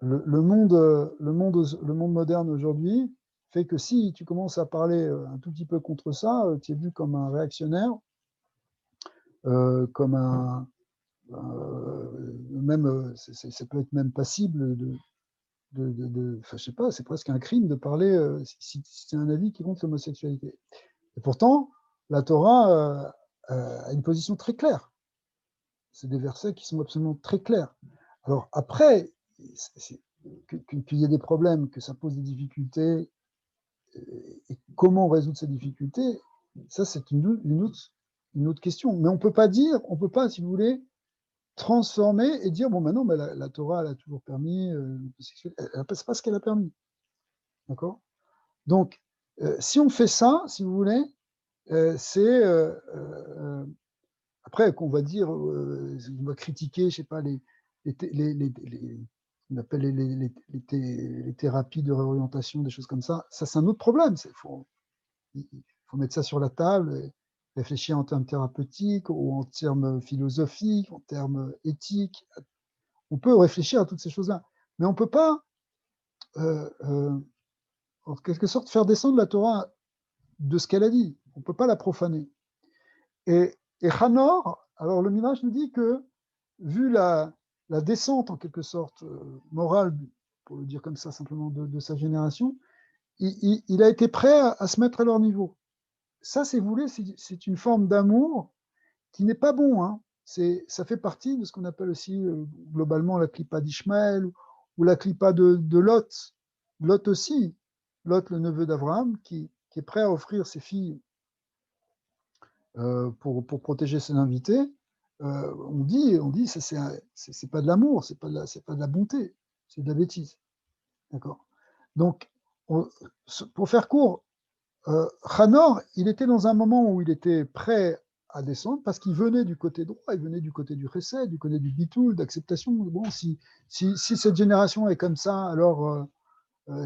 Le monde moderne aujourd'hui fait que si tu commences à parler un tout petit peu contre ça, tu es vu comme un réactionnaire, comme même, ça peut être même passible enfin, je sais pas, c'est presque un crime de parler si c'est un avis qui contre l'homosexualité. Et pourtant, la Torah a une position très claire. C'est des versets qui sont absolument très clairs. Alors après, qu'il y ait des problèmes, que ça pose des difficultés, et comment résoudre ces difficultés, ça c'est une autre question. Mais on peut pas, si vous voulez, transformer et dire, bon, maintenant, ben, la Torah, elle a toujours permis, c'est pas ce qu'elle a permis. D'accord? Donc, si on fait ça, si vous voulez, c'est après qu'on va dire, on va critiquer, je sais pas, on appelle les thérapies de réorientation, des choses comme ça. Ça, c'est un autre problème. Il faut mettre ça sur la table, et réfléchir en termes thérapeutiques ou en termes philosophiques, en termes éthiques. On peut réfléchir à toutes ces choses-là, mais on ne peut pas, en quelque sorte, faire descendre la Torah de ce qu'elle a dit. On ne peut pas la profaner. Et Hanor, alors le Midrash nous dit que, vu la descente en quelque sorte morale, pour le dire comme ça simplement, de sa génération, il a été prêt à se mettre à leur niveau. Ça, si vous voulez, c'est une forme d'amour qui n'est pas bon. Hein. Ça fait partie de ce qu'on appelle aussi globalement la clipa d'Ishmaël ou la clipa de Lot. Lot aussi, Lot, le neveu d'Abraham, qui est prêt à offrir ses filles pour protéger ses invités. On dit c'est pas de l'amour, c'est pas de la bonté, c'est de la bêtise. D'accord. Donc, pour faire court, Hanor, il était dans un moment où il était prêt à descendre parce qu'il venait du côté droit, il venait du côté du chesed, du côté du bitoul, d'acceptation. Bon, si cette génération est comme ça, alors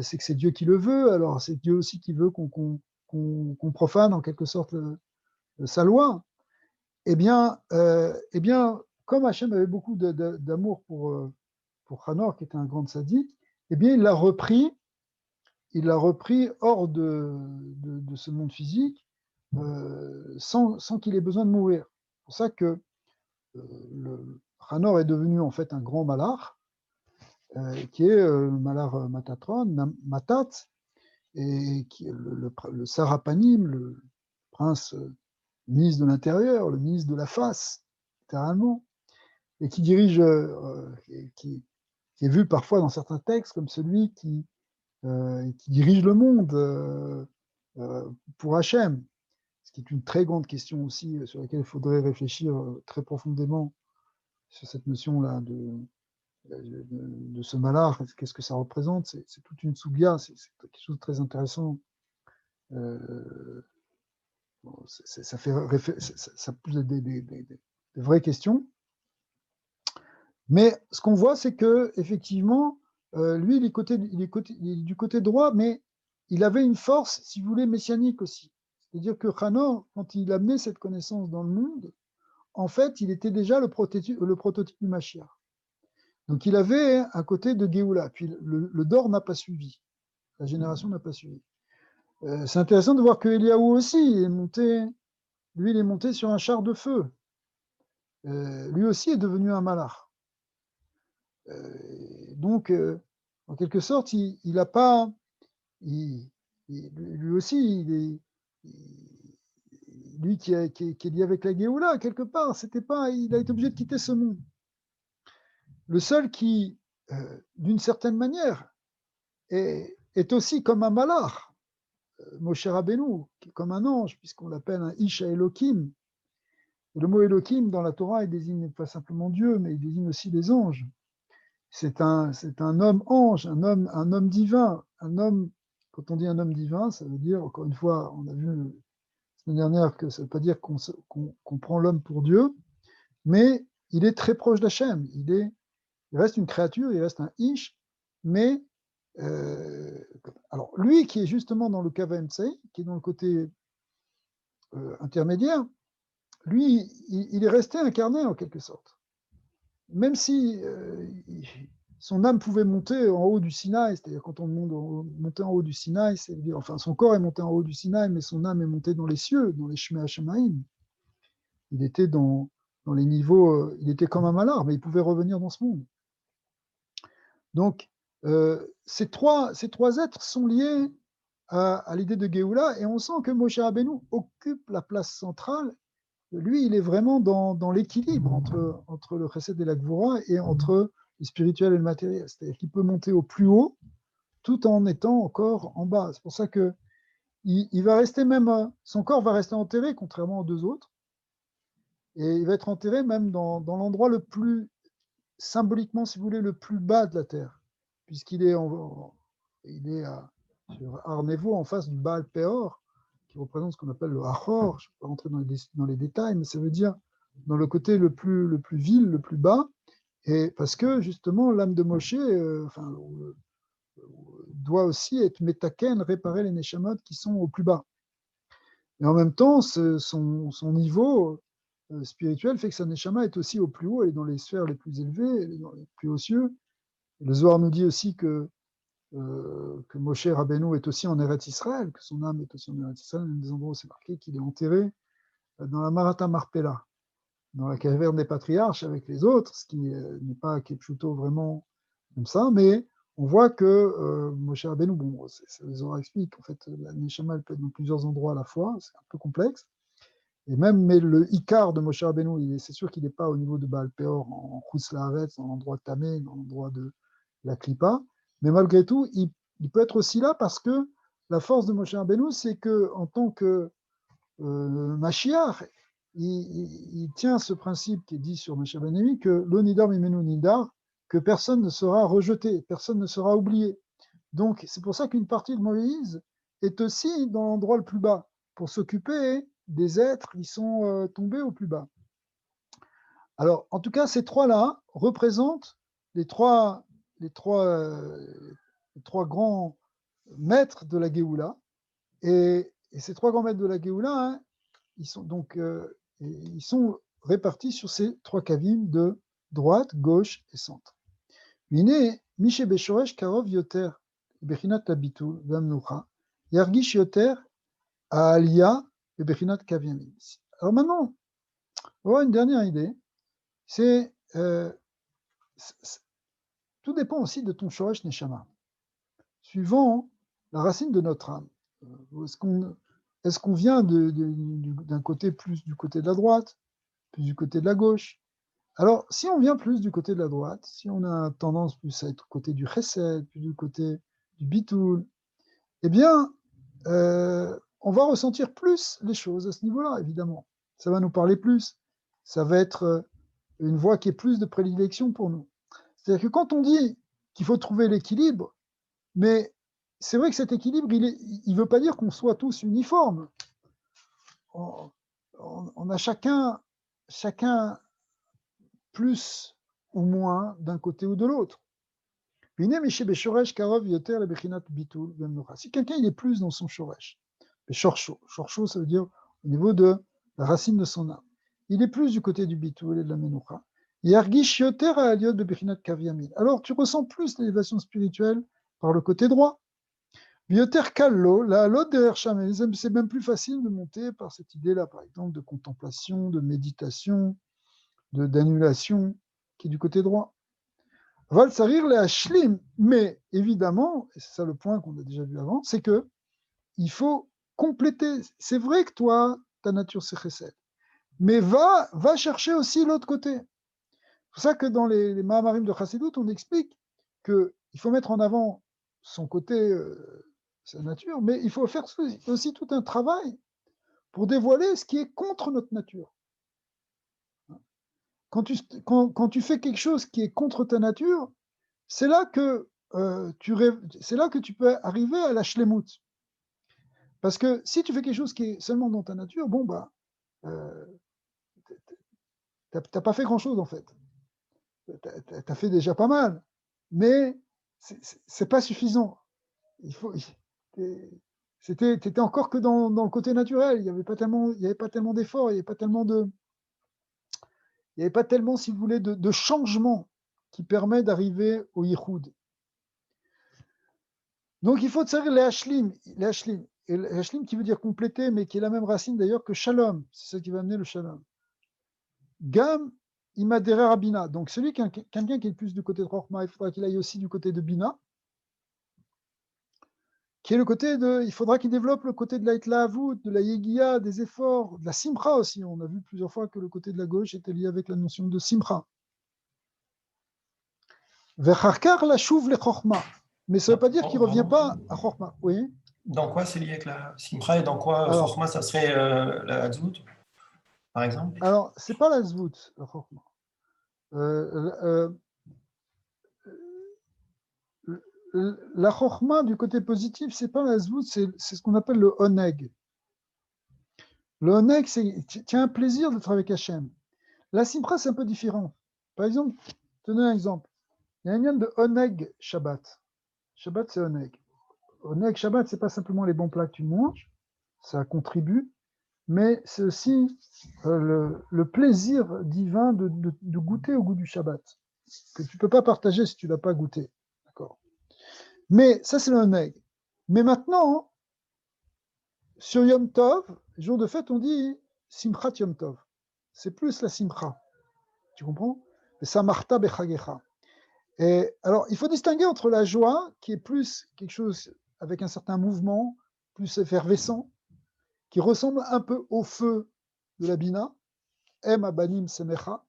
c'est que c'est Dieu qui le veut, alors c'est Dieu aussi qui veut qu'on profane en quelque sorte sa loi. Eh bien, comme Hachem avait beaucoup d'amour pour Hanor, qui était un grand sadique, eh bien, il l'a repris hors de ce monde physique sans qu'il ait besoin de mourir. C'est pour ça que Hanor est devenu en fait un grand malach, qui est le malach Matatron, Matat, et qui est le Sarapanim, le prince ministre de l'Intérieur, le ministre de la face, littéralement, et qui dirige, qui est vu parfois dans certains textes comme celui qui dirige le monde pour Hachem, ce qui est une très grande question aussi sur laquelle il faudrait réfléchir très profondément sur cette notion-là de ce malach, qu'est-ce que ça représente, c'est toute une sugya, c'est quelque chose de très intéressant. Ça pose des vraies questions. Mais ce qu'on voit, c'est que effectivement, lui, il est du côté droit, mais il avait une force, si vous voulez, messianique aussi. C'est-à-dire que Hanor, quand il amenait cette connaissance dans le monde, en fait, il était déjà le prototype du Mashiach. Donc il avait un côté de Géoula. Puis le Dor n'a pas suivi. La génération n'a pas suivi. C'est intéressant de voir que Eliaou aussi, il est monté sur un char de feu. Lui aussi est devenu un malach. Donc, en quelque sorte, il a pas. Lui aussi, lui qui est lié avec la Géoula, quelque part, il a été obligé de quitter ce monde. Le seul qui, d'une certaine manière, est aussi comme un malach, Moshe Rabbeinu, qui est comme un ange, puisqu'on l'appelle un Isha Elohim. Et le mot Elohim dans la Torah, il désigne pas simplement Dieu, mais il désigne aussi les anges. C'est un homme ange, un homme divin, un homme. Quand on dit un homme divin, ça veut dire, encore une fois, on a vu la semaine dernière que ça ne veut pas dire qu'on prend l'homme pour Dieu, mais il est très proche d'Hachem. Il reste une créature, il reste un Ish, mais alors lui qui est justement dans le Kavemtsei, qui est dans le côté intermédiaire, lui, il est resté incarné en quelque sorte. Même si son âme pouvait monter en haut du Sinaï, c'est-à-dire quand on montait en haut du Sinaï, c'est-à-dire, enfin son corps est monté en haut du Sinaï, mais son âme est montée dans les cieux, dans les Shmei Hashemaïm. Il était dans les niveaux, il était comme un malard, mais il pouvait revenir dans ce monde. Donc, ces trois êtres sont liés à l'idée de Géoula, et on sent que Moshe Rabbeinu occupe la place centrale. Lui, il est vraiment dans l'équilibre entre le chesed et la gvura et entre le spirituel et le matériel. C'est-à-dire qu'il peut monter au plus haut tout en étant encore en bas. C'est pour ça que il va rester même, son corps va rester enterré, contrairement aux deux autres, et il va être enterré même dans l'endroit le plus, symboliquement, si vous voulez, le plus bas de la terre, puisqu'il est, sur Arnevo, en face du Baal Peor, qui représente ce qu'on appelle le Hachor. Je ne vais pas rentrer dans les détails, mais ça veut dire dans le côté le plus vil, le plus bas, et parce que justement l'âme de Moshe doit aussi être métaken, réparer les neshamot qui sont au plus bas. Et en même temps, son niveau spirituel fait que sa neshama est aussi au plus haut, elle est dans les sphères les plus élevées, elle est dans les plus hauts cieux. Et le Zohar nous dit aussi que Moshe Rabbeinu est aussi en Eretz Israël, que son âme est aussi en Eretz Israël, il y a des endroits où c'est marqué qu'il est enterré dans la Marata Marpella, dans la caverne des patriarches avec les autres, ce qui n'est pas Kepchuto vraiment comme ça, mais on voit que Moshe Rabbeinu, bon, le Zohar explique, en fait, la Neshama elle peut être dans plusieurs endroits à la fois, c'est un peu complexe, et même, mais le Icar de Moshe Rabbeinu, c'est sûr qu'il n'est pas au niveau de Baal Peor, en Chutz Laaretz, dans l'endroit de Tamé, dans l'endroit de la Klippa, mais malgré tout, il peut être aussi là parce que la force de Moshe Rabbeinu, c'est qu'en tant que Mashiach, il tient ce principe qui est dit sur Moshe Rabbeinu, que l'onidar mimenu nidar, que personne ne sera rejeté, personne ne sera oublié. Donc, c'est pour ça qu'une partie de Moïse est aussi dans l'endroit le plus bas, pour s'occuper des êtres qui sont tombés au plus bas. Alors, en tout cas, ces trois-là représentent les trois grands maîtres de la Géoula. Et ces trois grands maîtres de la Géoula, hein, ils sont répartis sur ces trois kavim de droite, gauche et centre. Mine, Miché Beshoresh Karov Yoter, Bechinat Tabitul, Vamnucha, Yargish Yoter, Aalia, et Bechinat Kaviamin. Alors maintenant, on va avoir une dernière idée, c'est tout dépend aussi de ton Shoresh Neshama, suivant la racine de notre âme. Est-ce qu'on vient d'un côté plus du côté de la droite, plus du côté de la gauche? Alors, si on vient plus du côté de la droite, si on a tendance plus à être côté du chesed, plus du côté du bitoul, eh bien, on va ressentir plus les choses à ce niveau-là, évidemment. Ça va nous parler plus. Ça va être une voie qui est plus de prédilection pour nous. C'est-à-dire que quand on dit qu'il faut trouver l'équilibre, mais c'est vrai que cet équilibre, il ne veut pas dire qu'on soit tous uniformes. On a chacun plus ou moins d'un côté ou de l'autre. Si quelqu'un il est plus dans son shoresh, shorcho, ça veut dire au niveau de la racine de son âme, il est plus du côté du bitul et de la menucha. Alors tu ressens plus l'élévation spirituelle par le côté droit. C'est même plus facile de monter par cette idée-là, par exemple, de contemplation, de méditation, d'annulation, qui est du côté droit. Mais évidemment, et c'est ça le point qu'on a déjà vu avant, c'est que il faut compléter. C'est vrai que toi, ta nature c'est chesed, mais va chercher aussi l'autre côté. C'est pour ça que dans les Mahamarim de Chassidut, on explique qu'il faut mettre en avant son côté, sa nature, mais il faut faire aussi tout un travail pour dévoiler ce qui est contre notre nature. Quand tu fais quelque chose qui est contre ta nature, c'est là que tu peux arriver à la shlemut. Parce que si tu fais quelque chose qui est seulement dans ta nature, bon, bah, t'as pas fait grand-chose en fait. T'as fait déjà pas mal, mais c'est pas suffisant. T'étais encore que dans le côté naturel. Il n'y avait pas tellement d'efforts, il n'y avait pas tellement, si vous voulez, de changement qui permet d'arriver au yichud. Donc il faut tsarir les hashlim. Et le hashlim qui veut dire compléter, mais qui est la même racine d'ailleurs que shalom. C'est ça qui va amener le shalom. Gam imadere rabina. Donc quelqu'un qui est plus du côté de Rochma, il faudra qu'il aille aussi du côté de Bina. Qui est le côté il faudra qu'il développe le côté de la hitlahavut, de la yegia, des efforts, de la simcha aussi. On a vu plusieurs fois que le côté de la gauche était lié avec la notion de simcha. Vecharkar la chouv le chokhma. Mais ça ne veut pas dire qu'il ne revient pas à chokhma. Oui. Dans quoi c'est lié avec la simcha et dans quoi chokhma ça serait la zvout, par exemple? Alors, ce n'est pas la zvout, la chokhma. La chokhma du côté positif, c'est pas la zvout, c'est ce qu'on appelle le oneg. Le oneg, c'est tu as un plaisir de travailler avec Hachem. La simcha, c'est un peu différent. Par exemple, tenez un exemple. Il y a un lien de oneg Shabbat. Shabbat, c'est oneg. Oneg Shabbat, c'est pas simplement les bons plats que tu manges, ça contribue, mais c'est aussi le plaisir divin de goûter au goût du Shabbat, que tu ne peux pas partager si tu ne l'as pas goûté. D'accord. Mais ça, c'est le oneg. Mais maintenant, sur Yom Tov, jour de fête, on dit Simchat Yom Tov. C'est plus la simcha. Tu comprends? Samarta bechagecha. Et alors, il faut distinguer entre la joie, qui est plus quelque chose avec un certain mouvement, plus effervescent, qui ressemble un peu au feu de la bina, em abanim semecha,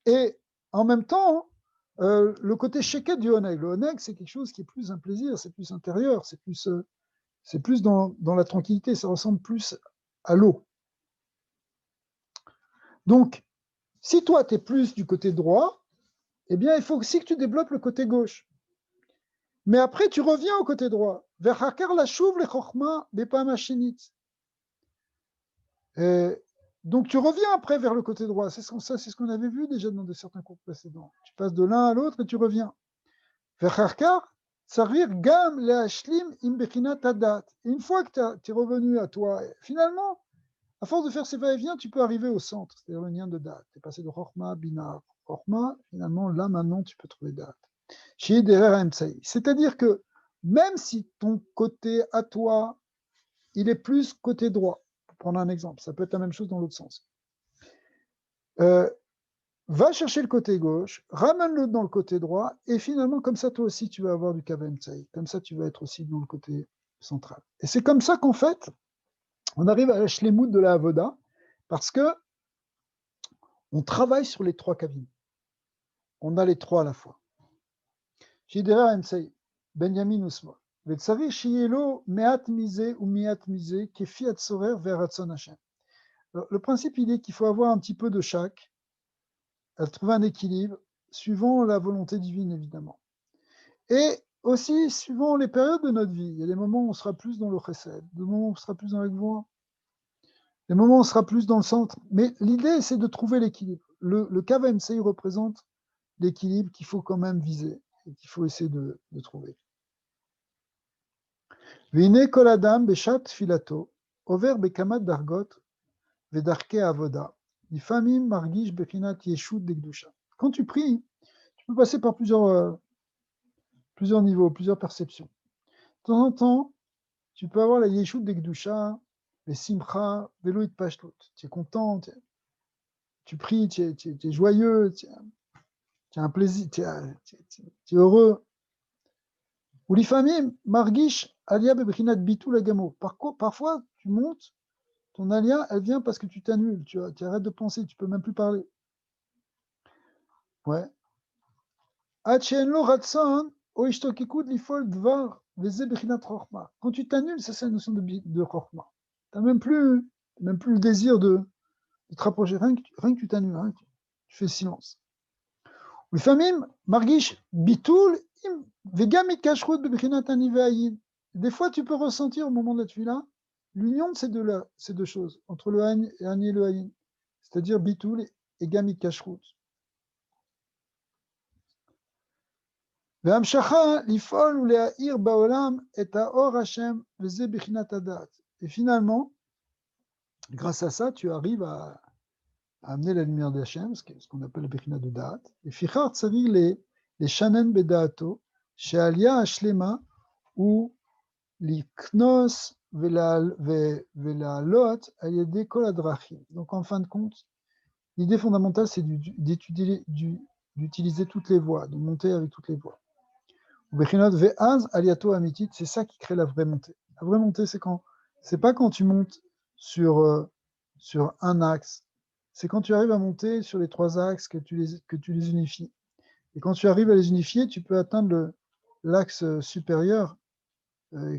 et en même temps, le côté sheket du oneg. Le oneg, c'est quelque chose qui est plus un plaisir, c'est plus intérieur, c'est plus dans la tranquillité, ça ressemble plus à l'eau. Donc, si toi, tu es plus du côté droit, eh bien, il faut aussi que tu développes le côté gauche. Mais après, tu reviens au côté droit. Donc, tu reviens après vers le côté droit. C'est ce qu'on avait vu déjà dans certains cours précédents. Tu passes de l'un à l'autre et tu reviens. Et une fois que tu es revenu à toi, finalement, à force de faire ces va-et-vient, tu peux arriver au centre, c'est-à-dire le lien de date. Tu es passé de Chokhma, Bina, Chokhma, finalement, là, maintenant, tu peux trouver date. C'est-à-dire que même si ton côté à toi, il est plus côté droit, pour prendre un exemple, ça peut être la même chose dans l'autre sens. Va chercher le côté gauche, ramène-le dans le côté droit, et finalement, comme ça, toi aussi, tu vas avoir du Kav Emtsai. Comme ça, tu vas être aussi dans le côté central. Et c'est comme ça qu'en fait, on arrive à la shlemout de la avoda, parce que on travaille sur les trois kavim. On a les trois à la fois. Shidera Emtsai, Benjamin Usma. Vetsari shielo meat misé ou miat misé, kefi atzorer vers Ratzon Hashem. Le principe, il est qu'il faut avoir un petit peu de chaque, à trouver un équilibre suivant la volonté divine, évidemment. Et aussi suivant les périodes de notre vie. Il y a des moments où on sera plus dans le chesed, des moments où on sera plus dans la gvoura, des moments où on sera plus dans le centre. Mais l'idée, c'est de trouver l'équilibre. Le Kav HaMetzai représente l'équilibre qu'il faut quand même viser et qu'il faut essayer de trouver. V'hine kol adam beshat tfilato, over bekamat dargot, vedarke avoda, lifamim margish bechinat yeshut dekdusha. Quand tu pries, tu peux passer par plusieurs niveaux, plusieurs perceptions. De temps en temps, tu peux avoir la yeshut dekdusha, les simcha, velo itpashtut. Tu es content, tu pries, tu es joyeux, tu as un plaisir, tu es heureux. Ou l'ifamim, margish, alia bebrinat bitul agamo. Parfois, tu montes, ton alia, elle vient parce que tu t'annules, tu arrêtes de penser, tu peux même plus parler. Ouais. Quand tu t'annules, c'est la notion de chorma. Tu n'as même plus le désir de te rapprocher, rien que tu t'annules, hein, tu fais silence. L'ifamim, margish, bitul, des fois, tu peux ressentir au moment de la tefila l'union de ces deux choses, entre le Ani et le Haïn, c'est-à-dire bitul et gamit kashrut. Et finalement, grâce à ça, tu arrives à amener la lumière d'Hachem, ce qu'on appelle le Bechina de Da'at. Et Fichar Tsarir les Shanen Beda'ato, She'alia Hashlema, ou l'Iknos Velalot, Ayede Kol Adrachim. Donc en fin de compte, l'idée fondamentale, c'est d'utiliser toutes les voies, de monter avec toutes les voies. Bechinot Ve'az Aliato Amitit, c'est ça qui crée la vraie montée. La vraie montée, c'est pas quand tu montes sur un axe, c'est quand tu arrives à monter sur les trois axes que tu les unifies. Et quand tu arrives à les unifier, tu peux atteindre l'axe supérieur,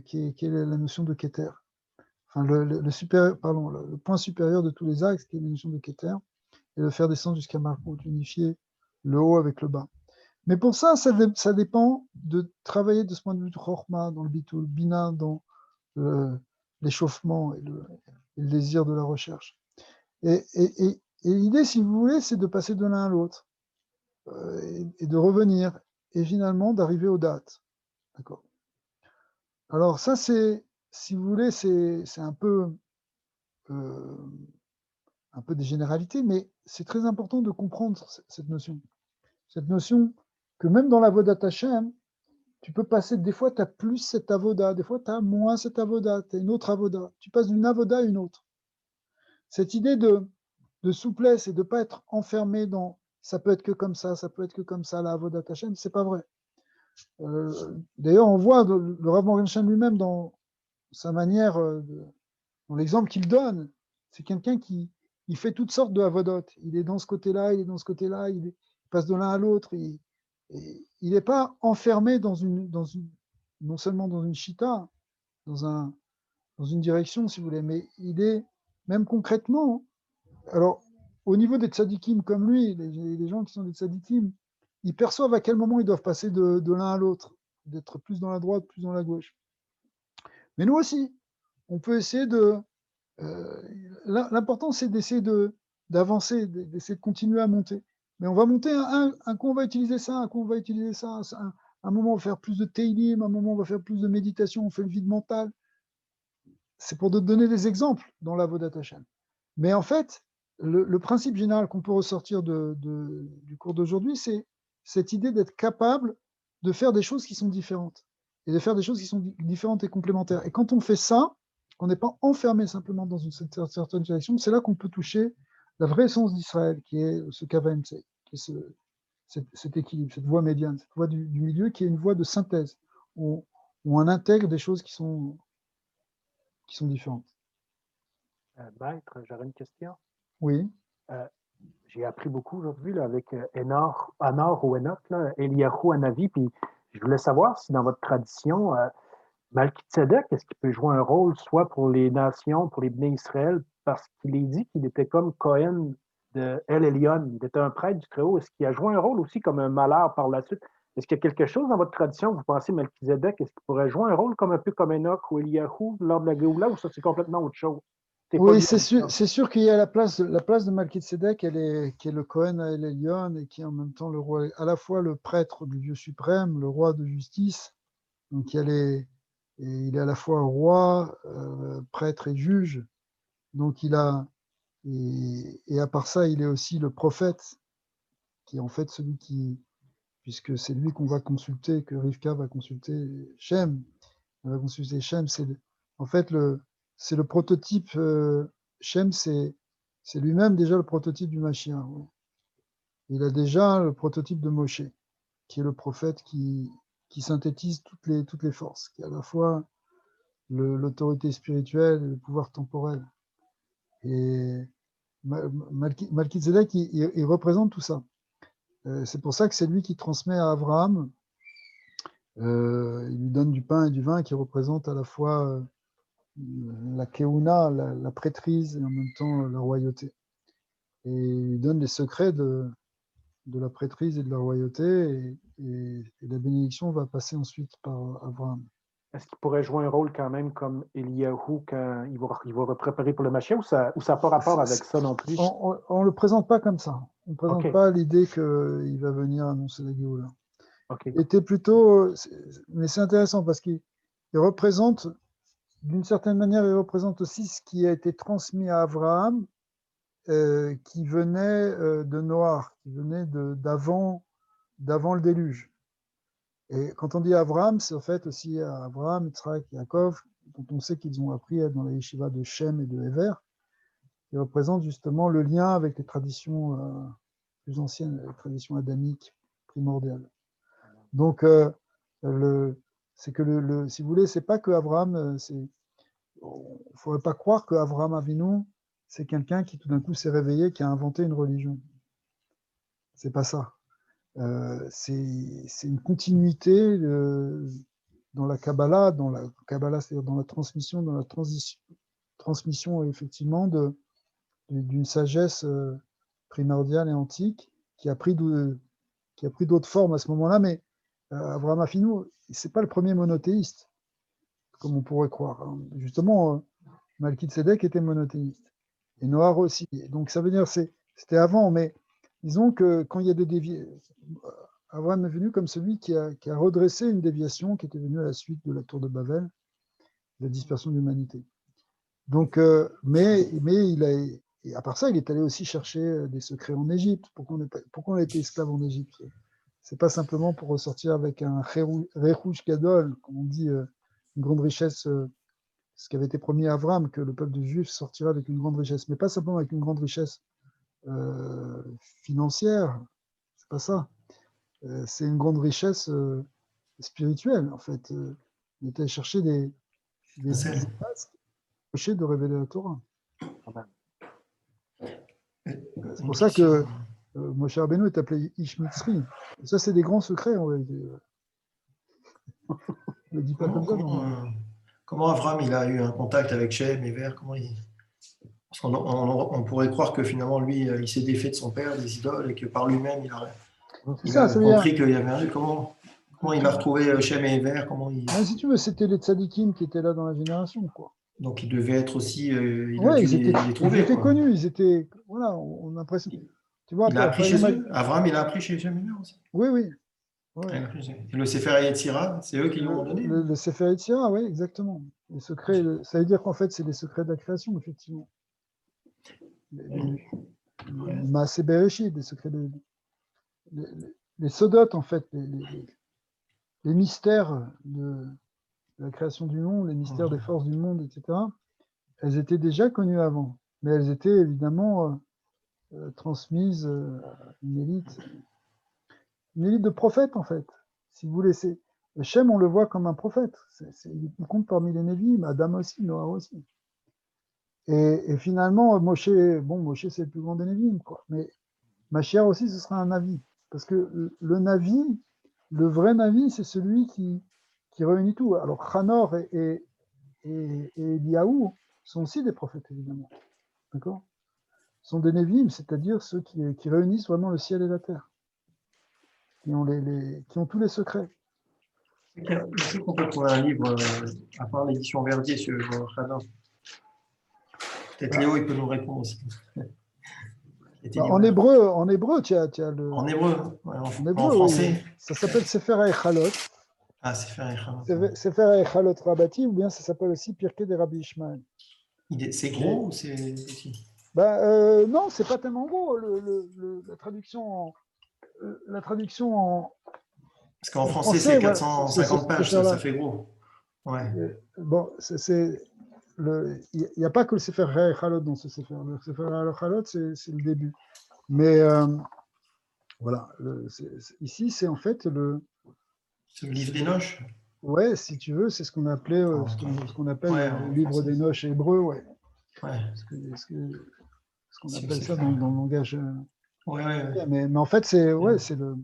qui est la notion de Keter. Enfin, le point supérieur de tous les axes, qui est la notion de Keter, et le faire descendre jusqu'à Malchut, unifier le haut avec le bas. Mais pour ça, ça dépend de travailler de ce point de vue de Chorma, dans le Bitul, Bina, dans l'échauffement et le désir de la recherche. Et l'idée, si vous voulez, c'est de passer de l'un à l'autre et de revenir et finalement d'arriver aux dates. D'accord. Alors ça, si vous voulez, c'est un peu des généralités, mais c'est très important de comprendre cette notion. Cette notion que même dans la Vodat Hashem, tu peux passer, des fois tu as plus cette avoda, des fois tu as moins cette avoda, tu as une autre avoda. Tu passes d'une avoda à une autre. Cette idée de souplesse et de ne pas être enfermé dans ça peut être que comme ça peut être que comme ça, la avodat Hashem, c'est pas vrai. D'ailleurs, on voit le Rav Morgan Shem lui-même dans sa manière, dans l'exemple qu'il donne, c'est quelqu'un qui il fait toutes sortes de avodot. Il est dans ce côté-là, il est dans ce côté-là, il passe de l'un à l'autre. Et il n'est pas enfermé dans non seulement dans une chita, dans une direction, si vous voulez, mais il est même concrètement. Alors, au niveau des tzadikim comme lui, les gens qui sont des tzadikim, ils perçoivent à quel moment ils doivent passer de l'un à l'autre, d'être plus dans la droite, plus dans la gauche. Mais nous aussi, on peut essayer l'important, c'est d'essayer d'avancer, d'essayer de continuer à monter. Mais on va monter, un coup on va utiliser ça, un coup on va utiliser ça. Un moment on va faire plus de teilim, un moment on va faire plus de méditation, on fait le vide mental. C'est pour te donner des exemples dans la Vodat Hashem. Mais en fait, le principe général qu'on peut ressortir du cours d'aujourd'hui, c'est cette idée d'être capable de faire des choses qui sont différentes. Et de faire des choses qui sont différentes et complémentaires. Et quand on fait ça, qu'on n'est pas enfermé simplement dans une certaine direction, c'est là qu'on peut toucher la vraie essence d'Israël, qui est ce Kav HaMetzai, qui est cet équilibre, cette voie médiane, cette voie du milieu, qui est une voie de synthèse, où on intègre des choses qui sont différentes. Maître, j'aurais une question. Oui. J'ai appris beaucoup aujourd'hui avec Anor ou Enoch, Eliyahu Hanavi, puis je voulais savoir si dans votre tradition, Malkitzedek, est-ce qu'il peut jouer un rôle soit pour les nations, pour les Bnei Israël, parce qu'il est dit qu'il était comme Cohen de El Elyon. Il était un prêtre du Très-Haut. Est-ce qu'il a joué un rôle aussi comme un malheur par la suite? Est-ce qu'il y a quelque chose dans votre tradition, vous pensez, Melchizedek, est-ce qu'il pourrait jouer un rôle comme un peu comme Enoch ou Eliyahu lors de la Géoula, ou ça, c'est complètement autre chose? Oui, c'est sûr qu'il y a la place de Malkitsédek, qui est le Cohen à El Elyon et qui est en même temps le roi, à la fois le prêtre du Dieu suprême, le roi de justice. Donc il est à la fois roi, prêtre et juge. Donc et à part ça, il est aussi le prophète, qui est en fait celui puisque c'est lui qu'on va consulter, que Rivka va consulter Shem. Elle va consulter Shem, en fait c'est le prototype. Shem, c'est lui-même déjà le prototype du Mashiach. Ouais. Il a déjà le prototype de Moshe, qui est le prophète qui synthétise toutes les forces, qui est à la fois l'autorité spirituelle et le pouvoir temporel. Et Malkizedek, il représente tout ça. C'est pour ça que c'est lui qui transmet à Abraham, il lui donne du pain et du vin qui représentent à la fois la Keuna, la prêtrise, et en même temps la royauté. Et il lui donne les secrets de la prêtrise et de la royauté, et la bénédiction va passer ensuite par Abraham. Est-ce qu'il pourrait jouer un rôle quand même comme Eliyahu quand il va préparer pour le Mashiach, ou ça n'a pas rapport avec ça non plus? On ne le présente pas comme ça. On ne présente pas l'idée qu'il va venir annoncer la Géoula. Okay. Il était plutôt... Mais c'est intéressant parce qu'il représente, d'une certaine manière, il représente aussi ce qui a été transmis à Abraham, qui venait de Noach, qui venait d'avant le déluge. Et quand on dit Abraham, c'est en fait aussi Abraham, Yitzhak, Yaakov, dont on sait qu'ils ont appris dans la yeshiva de Shem et de Hever, qui représentent justement le lien avec les traditions plus anciennes, les traditions adamiques primordiales. Donc, c'est que si vous voulez, c'est pas que Abraham, il ne faudrait pas croire que Abraham Avinu, c'est quelqu'un qui tout d'un coup s'est réveillé, qui a inventé une religion. C'est pas ça. C'est une continuité dans la Kabbalah, c'est-à-dire dans la transmission, transmission effectivement d'une sagesse primordiale et antique qui a pris d'autres formes à ce moment-là, mais Abraham Avinu, c'est pas le premier monothéiste, comme on pourrait croire. Hein. Justement, Malkitsédek était monothéiste, et Noach aussi. Donc ça veut dire c'était avant, mais disons que quand il y a des déviations, Abraham est venu comme celui qui a redressé une déviation qui était venue à la suite de la tour de Babel, de la dispersion de l'humanité. Donc, mais et à part ça, il est allé aussi chercher des secrets en Égypte. Pourquoi on a été esclave en Égypte? C'est pas simplement pour ressortir avec un Rerouch Gadol, comme on dit, une grande richesse, ce qui avait été promis à Abraham, que le peuple de Juifs sortira avec une grande richesse, mais pas simplement avec une grande richesse financière, c'est pas ça. C'est une grande richesse spirituelle, en fait. Il était allé chercher des bases de révéler la Torah. C'est pour ça que Moshe Rabbeinu est appelé Ish Mitzri. Et ça, c'est des grands secrets, en réalité. On ne le dit pas comme ça. Comment Avram il a eu un contact avec Shem et Ver? Parce qu'on pourrait croire que finalement, lui, il s'est défait de son père, des idoles, et que par lui-même, il a compris qu'il y avait un Dieu. Comment il a retrouvé Shem et Ver? Si tu veux, c'était les tzadikim qui étaient là dans la génération, quoi. Donc, il devait être aussi... il a dû les trouver. Ils étaient connus, ils étaient... Voilà, on a l'impression... Tu vois, il a appris chez eux. Avram, il a appris chez Shem et Ver aussi. Oui. Ouais. Et le Sefer Yetzira, c'est eux qui lui ont donné. Le Sefer Yetzira, oui, exactement. Les secrets, ça veut dire qu'en fait, c'est les secrets de la création, effectivement. Les Maaseh Bereshit, les secrets les sodotes, en fait, les mystères de la création du monde, les mystères des forces du monde, etc., elles étaient déjà connues avant, mais elles étaient évidemment transmises à une élite de prophètes, en fait. Si vous laissez Shem, on le voit comme un prophète. Il compte parmi les Névim, Adam aussi, Noah aussi. Et finalement, Moshe, c'est le plus grand des Névim, quoi. Mais Mashiach aussi, ce sera un Navi. Parce que le Navi, le vrai Navi, c'est celui qui réunit tout. Alors, Hanor et Eliyahu sont aussi des prophètes, évidemment. D'accord ? sont des Nevi'im, c'est-à-dire ceux qui réunissent vraiment le ciel et la terre, qui ont tous les secrets. Est-ce qu'on peut trouver un livre, à part l'édition Verdier sur Hanor? Peut-être Léo, il peut nous répondre aussi. En hébreu, tu as le. En hébreu, ouais, en français. Oui. Ça s'appelle Sefer HaEchalot. Ah, Sefer HaEchalot. Sefer HaEchalot Rabati, ou bien ça s'appelle aussi Pirkei de Rabbi Ishmael. C'est gros ou c'est petit? Non, c'est pas tellement gros. La traduction en. Parce qu'en français, c'est 450 pages, ça fait gros. Ouais. Bon, il n'y a pas que le Sefer HaEchalot dans ce Sefer. Le Sefer HaEchalot, c'est le début. Mais voilà, ici, c'est en fait C'est le livre des noches. Ouais, si tu veux, c'est ce qu'on appelait, ce qu'on appelle le livre des noches hébreu, ouais. Ce qu'on appelle ça dans le langage. Mais en fait, c'est le.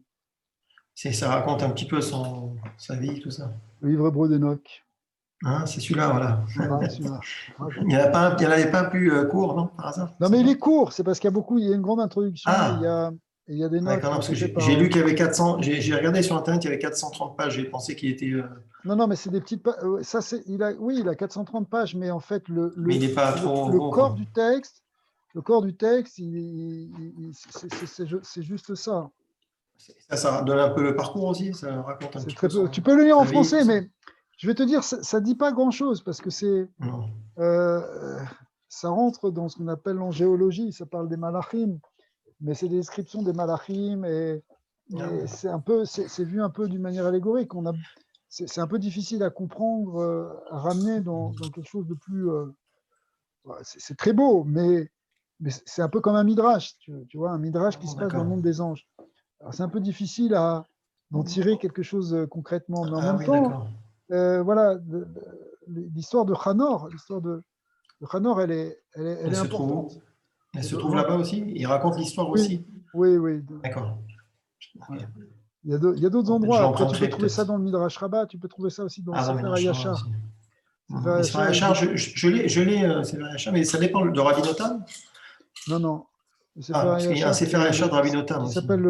Ça raconte un petit peu sa vie, tout ça. Le livre hébreu d'Enoch. Hein, c'est celui-là, voilà. Celui-là. Il n'y en avait pas un plus court, non, par hasard? Non, mais il est court, c'est parce qu'il y a une grande introduction, il y a des notes. Parce que j'ai lu qu'il y avait 400, j'ai regardé sur Internet, il y avait 430 pages, j'ai pensé qu'il était. Non, mais c'est des petites pages. Ça, il a 430 pages, mais en fait, mais il n'est pas trop le gros, corps du texte, c'est juste ça. Ça donne un peu le parcours aussi, ça raconte un petit peu. Tu peux le lire en français, mais je vais te dire, ça ne dit pas grand-chose parce que ça rentre dans ce qu'on appelle l'angéologie, ça parle des malachim, mais c'est des descriptions des malachim et c'est vu un peu d'une manière allégorique. C'est un peu difficile à comprendre, à ramener dans quelque chose de plus. C'est très beau, mais c'est un peu comme un midrash, tu vois, un midrash qui se passe dans le monde des anges. Alors, c'est un peu difficile d'en tirer quelque chose concrètement, mais en même temps, voilà, l'histoire de Hanor, elle est importante. Elle se trouve là-bas aussi? Il raconte l'histoire aussi? Oui. D'accord. Ouais. Il y a d'autres endroits. Après, tu peux trouver ça dans le Midrash Rabbah, tu peux trouver ça aussi dans le Sefer HaYashar. Sefer HaYashar, je l'ai, Sefer HaYashar, mais ça dépend de Rabbi Notam? Non. Parce qu'il y a un Sefer HaYashar de Rabbi Notam aussi. Il s'appelle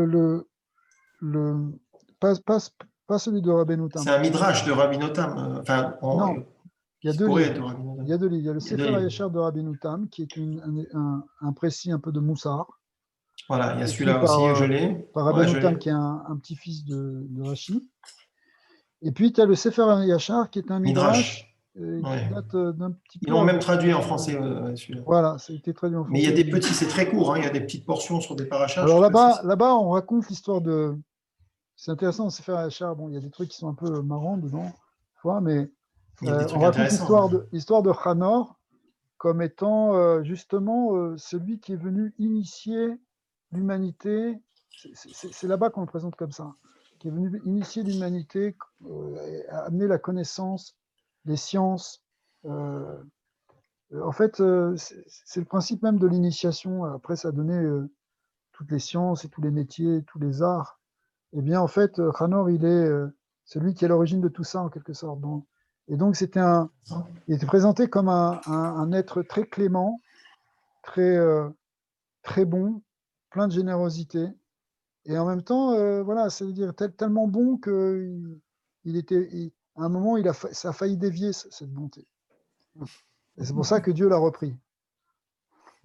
pas celui de Rabbi Notam. C'est un Midrash de Rabbi Notam. Non, il y a deux livres. Il y a le Sefer HaYashar de Rabbi Notam, qui est un précis un peu de Moussar. Voilà, il y a celui-là aussi, je l'ai. Par Rabbi Notam, qui est un petit-fils de Rashi. Et puis, tu as le Sefer HaYashar, qui est un Midrash. Qui date d'un petit peu. Ils l'ont même traduit en français, celui-là. Voilà, ça a été traduit en français. Mais il y a des petits, c'est très court, il y a des petites portions sur des parachas. Alors là-bas, on raconte l'histoire de. C'est intéressant, Sefer HaYashar. Bon, il y a des trucs qui sont un peu marrants dedans, mais on raconte l'histoire de Hanor comme étant justement celui qui est venu initier l'humanité. C'est là-bas qu'on le présente comme ça, qui est venu initier l'humanité, amener la connaissance, les sciences. En fait, c'est le principe même de l'initiation. Après, ça a donné toutes les sciences et tous les métiers, tous les arts. Eh bien, en fait, Hanor, il est celui qui est à l'origine de tout ça, en quelque sorte. Et donc, il était présenté comme un être très clément, très, très bon, plein de générosité. Et en même temps, voilà, ça veut dire tellement bon qu'à un moment, ça a failli dévier cette bonté. Et c'est pour ça que Dieu l'a repris.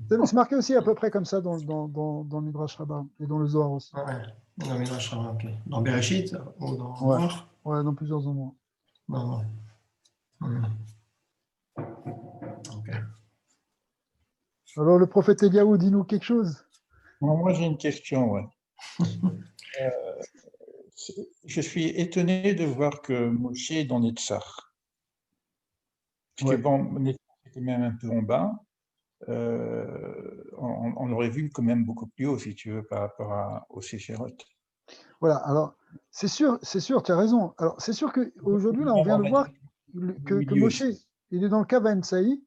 C'est marqué aussi à peu près comme ça dans le Midrash Rabbah et dans le Zohar aussi. Ouais, dans le Midrash Rabbah, ok. Dans Bereshit ou dans Zohar? Ouais, dans plusieurs endroits. Non. Okay. Alors, le prophète Eliaou, dis-nous quelque chose. Moi, j'ai une question, ouais. Je suis étonné de voir que Moshe est dans Netzach. Parce que bon, Netzach était même un peu en bas. On l'aurait vu quand même beaucoup plus haut, si tu veux, par rapport au Séphirot. Voilà, alors, c'est sûr, tu as raison. Alors, c'est sûr qu'aujourd'hui, là, on vient de voir que Moshe, il est dans le Kavan Saï,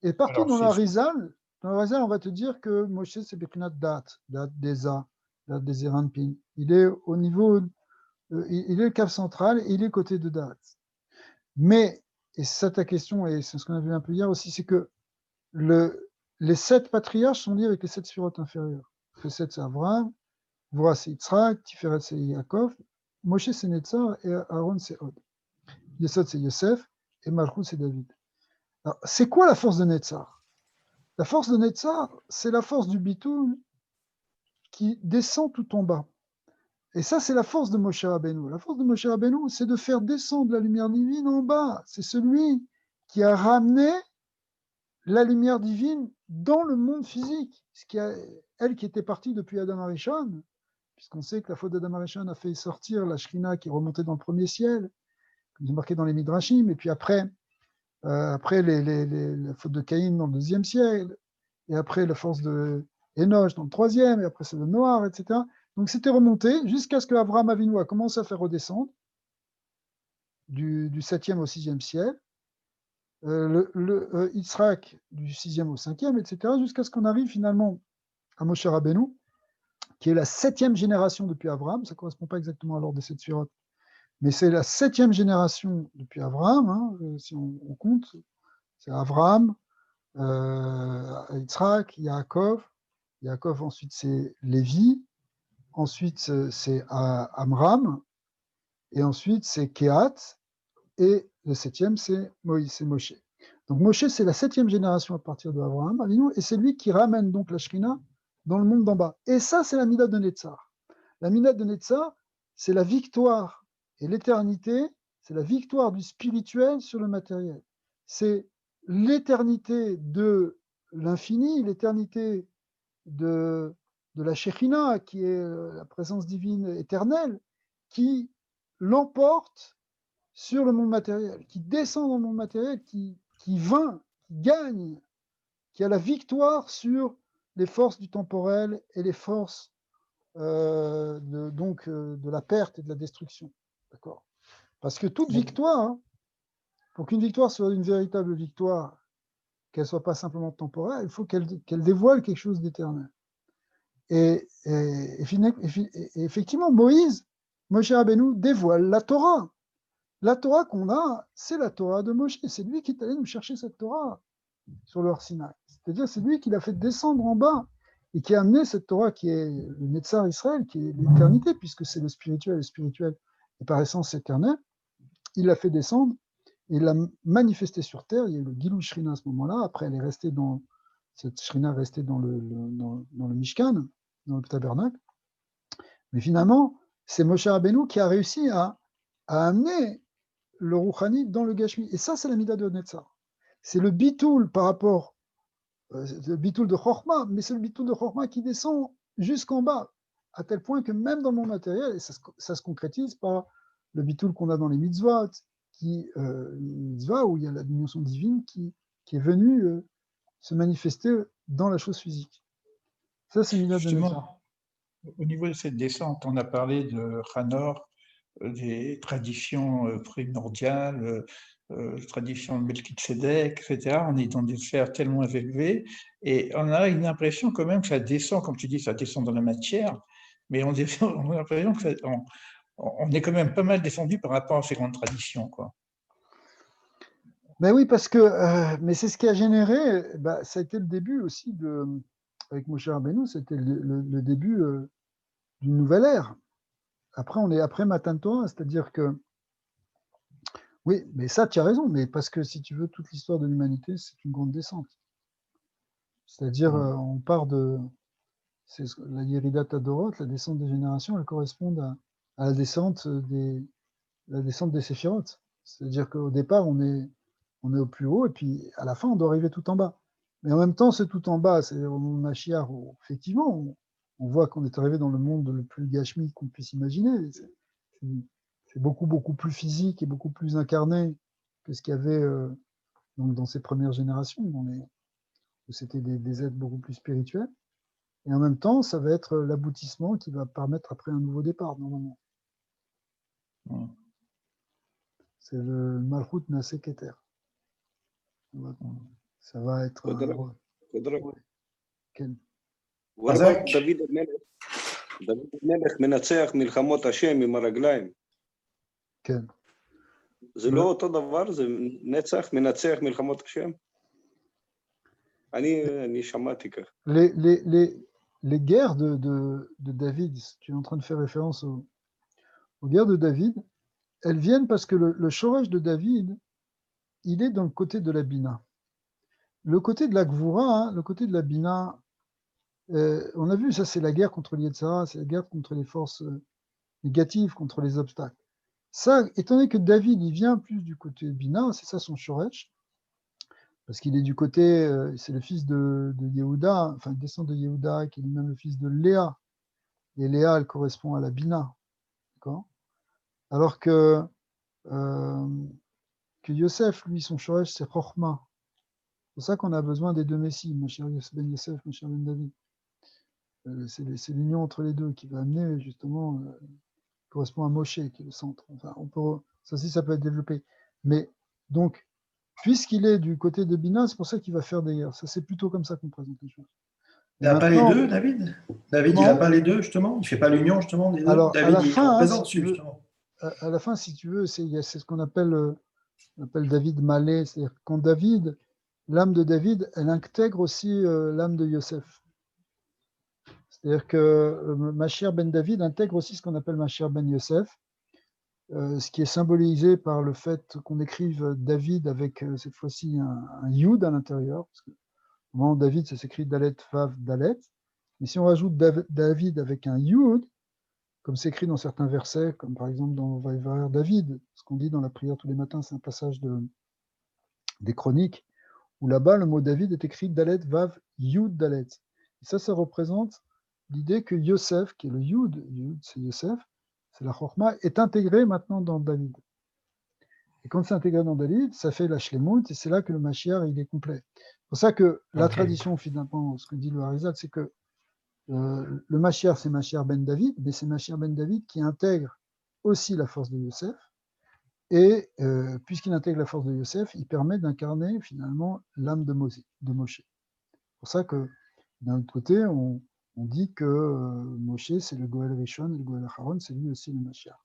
et partout dans la Rizal, on va te dire que Moshe, c'est Bekinat Dat Deza, Dat Dezeranpin. Il est au niveau, il est le Kav central, et il est côté de Dat. Mais, et c'est ça ta question, et c'est ce qu'on a vu un peu hier aussi, c'est que les 7 patriarches sont liés avec les 7 sphirotes inférieures. Chesed, c'est Avraham, Gvura, c'est Yitzhak, Tiferet, c'est Yaakov, Moshe, c'est Netzar, et Aaron, c'est Hod. Yesod, c'est Yosef, et Malchut, c'est David. Alors, c'est quoi la force de Netzar? La force de Netzar, c'est la force du Bitoul qui descend tout en bas. Et ça, c'est la force de Moshe Rabbeinu. La force de Moshe Rabbeinu, c'est de faire descendre la lumière divine en bas. C'est celui qui a ramené la lumière divine dans le monde physique. Elle qui était partie depuis Adam Arishon, puisqu'on sait que la faute d'Adam Arishon a fait sortir la Shrina qui est remontée dans le premier ciel, comme c'est marqué dans les Midrashim, et puis après la faute de Caïn dans le deuxième ciel, et après la force de Enoch dans le troisième, et après c'est le Noir, etc. Donc c'était remonté jusqu'à ce que Avraham Avinu a commencé à faire redescendre du 7e au 6e ciel, Yitzhak du 6e au 5e, etc., jusqu'à ce qu'on arrive finalement à Moshe Rabbeinu, qui est la 7e génération depuis Abraham. Ça ne correspond pas exactement à l'ordre des 7 sphirotes, mais c'est la 7e génération depuis Abraham, hein, si on compte. C'est Abraham, Yitzhak, Yaakov. Yaakov, ensuite, c'est Lévi. Ensuite, c'est Amram. Et ensuite, c'est Kehat. Et le 7e, c'est Moïse, c'est Moshe. Donc Moshe, c'est la 7e génération à partir de Abraham, et c'est lui qui ramène donc la Shrina dans le monde d'en bas. Et ça, c'est la Mida de Netzar. La Mida de Netzar, c'est la victoire et l'éternité, c'est la victoire du spirituel sur le matériel. C'est l'éternité de l'infini, l'éternité de la Shekhinah, qui est la présence divine éternelle, qui l'emporte sur le monde matériel, qui descend dans le monde matériel, qui vainc, qui gagne, qui a la victoire sur les forces du temporel et les forces de la perte et de la destruction. D'accord ? Parce que toute victoire, hein, pour qu'une victoire soit une véritable victoire, qu'elle ne soit pas simplement temporaire, il faut qu'elle dévoile quelque chose d'éternel. Et effectivement, Moshe Rabbeinu dévoile la Torah. La Torah qu'on a, c'est la Torah de Moshe. C'est lui qui est allé nous chercher cette Torah sur le Har Sinaï. C'est-à-dire, c'est lui qui l'a fait descendre en bas et qui a amené cette Torah qui est le Netzar Israël, qui est l'éternité, puisque c'est le spirituel est par essence éternel. Il l'a fait descendre, il l'a manifesté sur terre. Il y a eu le Gilou Shrina à ce moment-là. Après, cette Shrina est restée dans le Mishkan, dans le tabernacle. Mais finalement, c'est Moshe Rabbeinu qui a réussi à amener le Rouhani dans le Gashmi. Et ça, c'est la Mida de Netzar. C'est le bitoul par rapport, le bitoul de Chorma, mais c'est le bitoul de Chorma qui descend jusqu'en bas, à tel point que même dans le monde matériel, et ça se concrétise par le bitoul qu'on a dans les mitzvot, mitzvah où il y a la dimension divine qui est venue se manifester dans la chose physique. Ça, c'est Mida de Netzar. Au niveau de cette descente, on a parlé de Hanor, des traditions primordiales, traditions de Melchizedek, etc. On est dans des sphères tellement élevées et on a une impression quand même que ça descend, comme tu dis, ça descend dans la matière, mais on a l'impression qu'on est quand même pas mal descendu par rapport à ces grandes traditions, quoi. Ben oui, parce que mais c'est ce qui a généré, ça a été le début aussi avec Moshe Rabbeinu, c'était le début d'une nouvelle ère. Après, on est après Matan Torah, c'est-à-dire que oui, mais ça, tu as raison, mais parce que si tu veux, toute l'histoire de l'humanité, c'est une grande descente. C'est-à-dire, on part la Yeridat Adorot, la descente des générations, elle correspond à la descente des séphirotes. C'est-à-dire qu'au départ, on est au plus haut, et puis à la fin, on doit arriver tout en bas. Mais en même temps, ce tout en bas, c'est au monde Mashiach, où effectivement, on voit qu'on est arrivé dans le monde le plus gashmi qu'on puisse imaginer. C'est beaucoup, beaucoup plus physique et beaucoup plus incarné que ce qu'il y avait donc dans ces premières générations, où c'était des êtres beaucoup plus spirituels. Et en même temps, ça va être l'aboutissement qui va permettre après un nouveau départ, normalement. C'est le Malchut Naseh Keter. Ça va être... דוד המלך מנצח מלחמות השם עם הרגליים. כן. זה לא אותו דבר? זה נצח מנצח מלחמות השם? אני שמעתי כך. Les guerres de David, tu es en train de faire référence aux guerres de David, elles viennent parce que le Shoresh de David, il est dans le côté de la Bina. Le côté de la Gvura, hein, le côté de la Bina, on a vu, ça c'est la guerre contre les Yetzara, c'est la guerre contre les forces négatives, contre les obstacles. Ça, étant donné que David, il vient plus du côté Bina, c'est ça son Shoresh, parce qu'il est du côté, c'est le fils de Yehuda, enfin, il descend de Yehuda, qui est lui-même le fils de Léa. Et Léa, elle correspond à la Bina. D'accord ? Alors que Yosef, lui, son Shoresh, c'est Chochma. C'est pour ça qu'on a besoin des deux Messies, mon cher Ben Yosef, mon cher Ben David. C'est l'union entre les deux qui va amener, justement, correspond à Moshe, qui est le centre. Enfin, ça aussi, ça peut être développé. Mais, donc, puisqu'il est du côté de Bina, c'est pour ça qu'il va faire des guerres. Ça, c'est plutôt comme ça qu'on présente les choses. Il n'a pas les deux, David? David, il n'a pas les deux, justement? Il ne fait pas l'union, justement, des deux? Alors, David, à la fin, il représente dessus, justement. À la fin, si tu veux, c'est ce qu'on appelle, David Malé. C'est-à-dire quand David, l'âme de David, elle intègre aussi l'âme de Yosef. C'est-à-dire que Machir ben David intègre aussi ce qu'on appelle Machir ben Yosef, ce qui est symbolisé par le fait qu'on écrive David avec cette fois-ci un Yud à l'intérieur. Parce que au moment où David, ça s'écrit Dalet, Vav, Dalet. Mais si on rajoute David avec un Yud, comme c'est écrit dans certains versets, comme par exemple dans Vaïvarer David, ce qu'on dit dans la prière tous les matins, c'est un passage des Chroniques, où là-bas, le mot David est écrit Dalet, Vav, Yud, Dalet. Et ça représente l'idée que Yosef, qui est le Yud c'est Yosef, c'est la Chochma, est intégré maintenant dans David. Et quand c'est intégré dans David, ça fait la Shlemut, et c'est là que le Mashiach, il est complet. C'est pour ça que la tradition, finalement, ce que dit le Harizal, c'est que le Mashiach, c'est Mashiach ben David, mais c'est Mashiach ben David qui intègre aussi la force de Yosef, et puisqu'il intègre la force de Yosef, il permet d'incarner finalement l'âme de Moshe. C'est pour ça que d'un autre côté, on dit que Moshe, c'est le Goël Rishon, et le Goël Acharon, c'est lui aussi le Mashiach.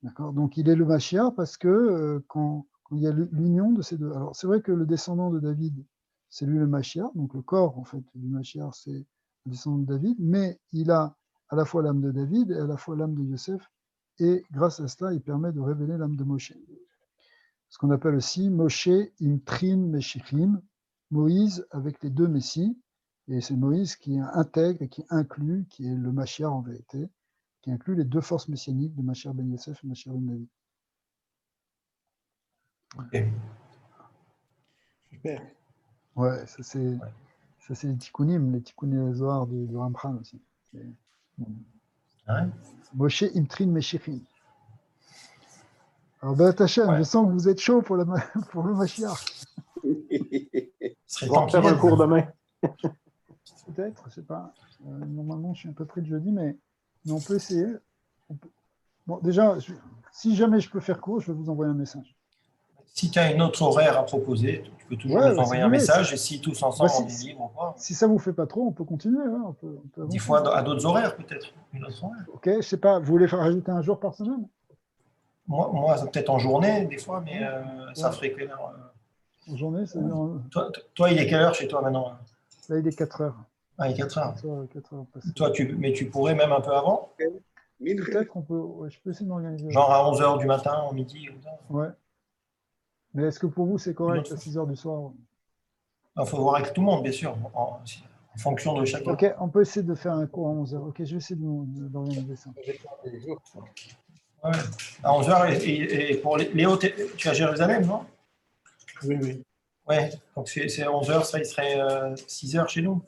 D'accord ? Donc il est le Mashiach parce que quand il y a l'union de ces deux. Alors c'est vrai que le descendant de David, c'est lui le Mashiach, donc le corps en fait du Mashiach, c'est le descendant de David, mais il a à la fois l'âme de David et à la fois l'âme de Yosef, et grâce à cela, il permet de révéler l'âme de Moshe. Ce qu'on appelle aussi Moshe Imtrin Meshichim, Moïse avec les deux Messies, et c'est Moïse qui intègre et qui inclut, qui est le Mashiach en vérité, qui inclut les deux forces messianiques de Mashiach ben Yosef et Mashiach ben David. Ok. Super. Ouais, ça c'est les tikkunim Zohar de Ramchal aussi. Ouais. Moshe Imtrin Meshichim. Alors Ben Hachem, je sens que vous êtes chaud pour le Mashiach. Ce serait On va faire un cours demain. Peut-être, je ne sais pas. Normalement, je suis un peu pris le jeudi, mais on peut essayer. Bon, déjà, si jamais je peux faire court, je vais vous envoyer un message. Si tu as une autre horaire à proposer, tu peux toujours nous envoyer un message, et si tous ensemble on est libre ou pas. Si ça ne vous fait pas trop, on peut continuer. Hein, on peut 10 fois à d'autres horaires, peut-être. Une autre horaire. Ok, je ne sais pas, vous voulez faire rajouter un jour par semaine? Moi peut-être en journée, des fois, mais ça ferait quelle heure En journée, c'est toi, il est quelle heure chez toi maintenant? Là, il est 4 heures. Ah, il est 4 heures. 4 heures toi, mais tu pourrais même un peu avant? Peut-être, je peux essayer de m'organiser. Genre à 11h du matin, au midi comme ça. Ouais. Mais est-ce que pour vous, c'est correct à 6 heures du soir? Il faut voir avec tout le monde, bien sûr, en fonction de chacun. Ok, on peut essayer de faire un cours à 11h. Ok, je vais essayer d'organiser ça. Ouais. À 11h, et pour Léo, tu es à Jérusalem, non? Oui. Ouais, donc c'est 11h, ça, il serait 6h chez nous.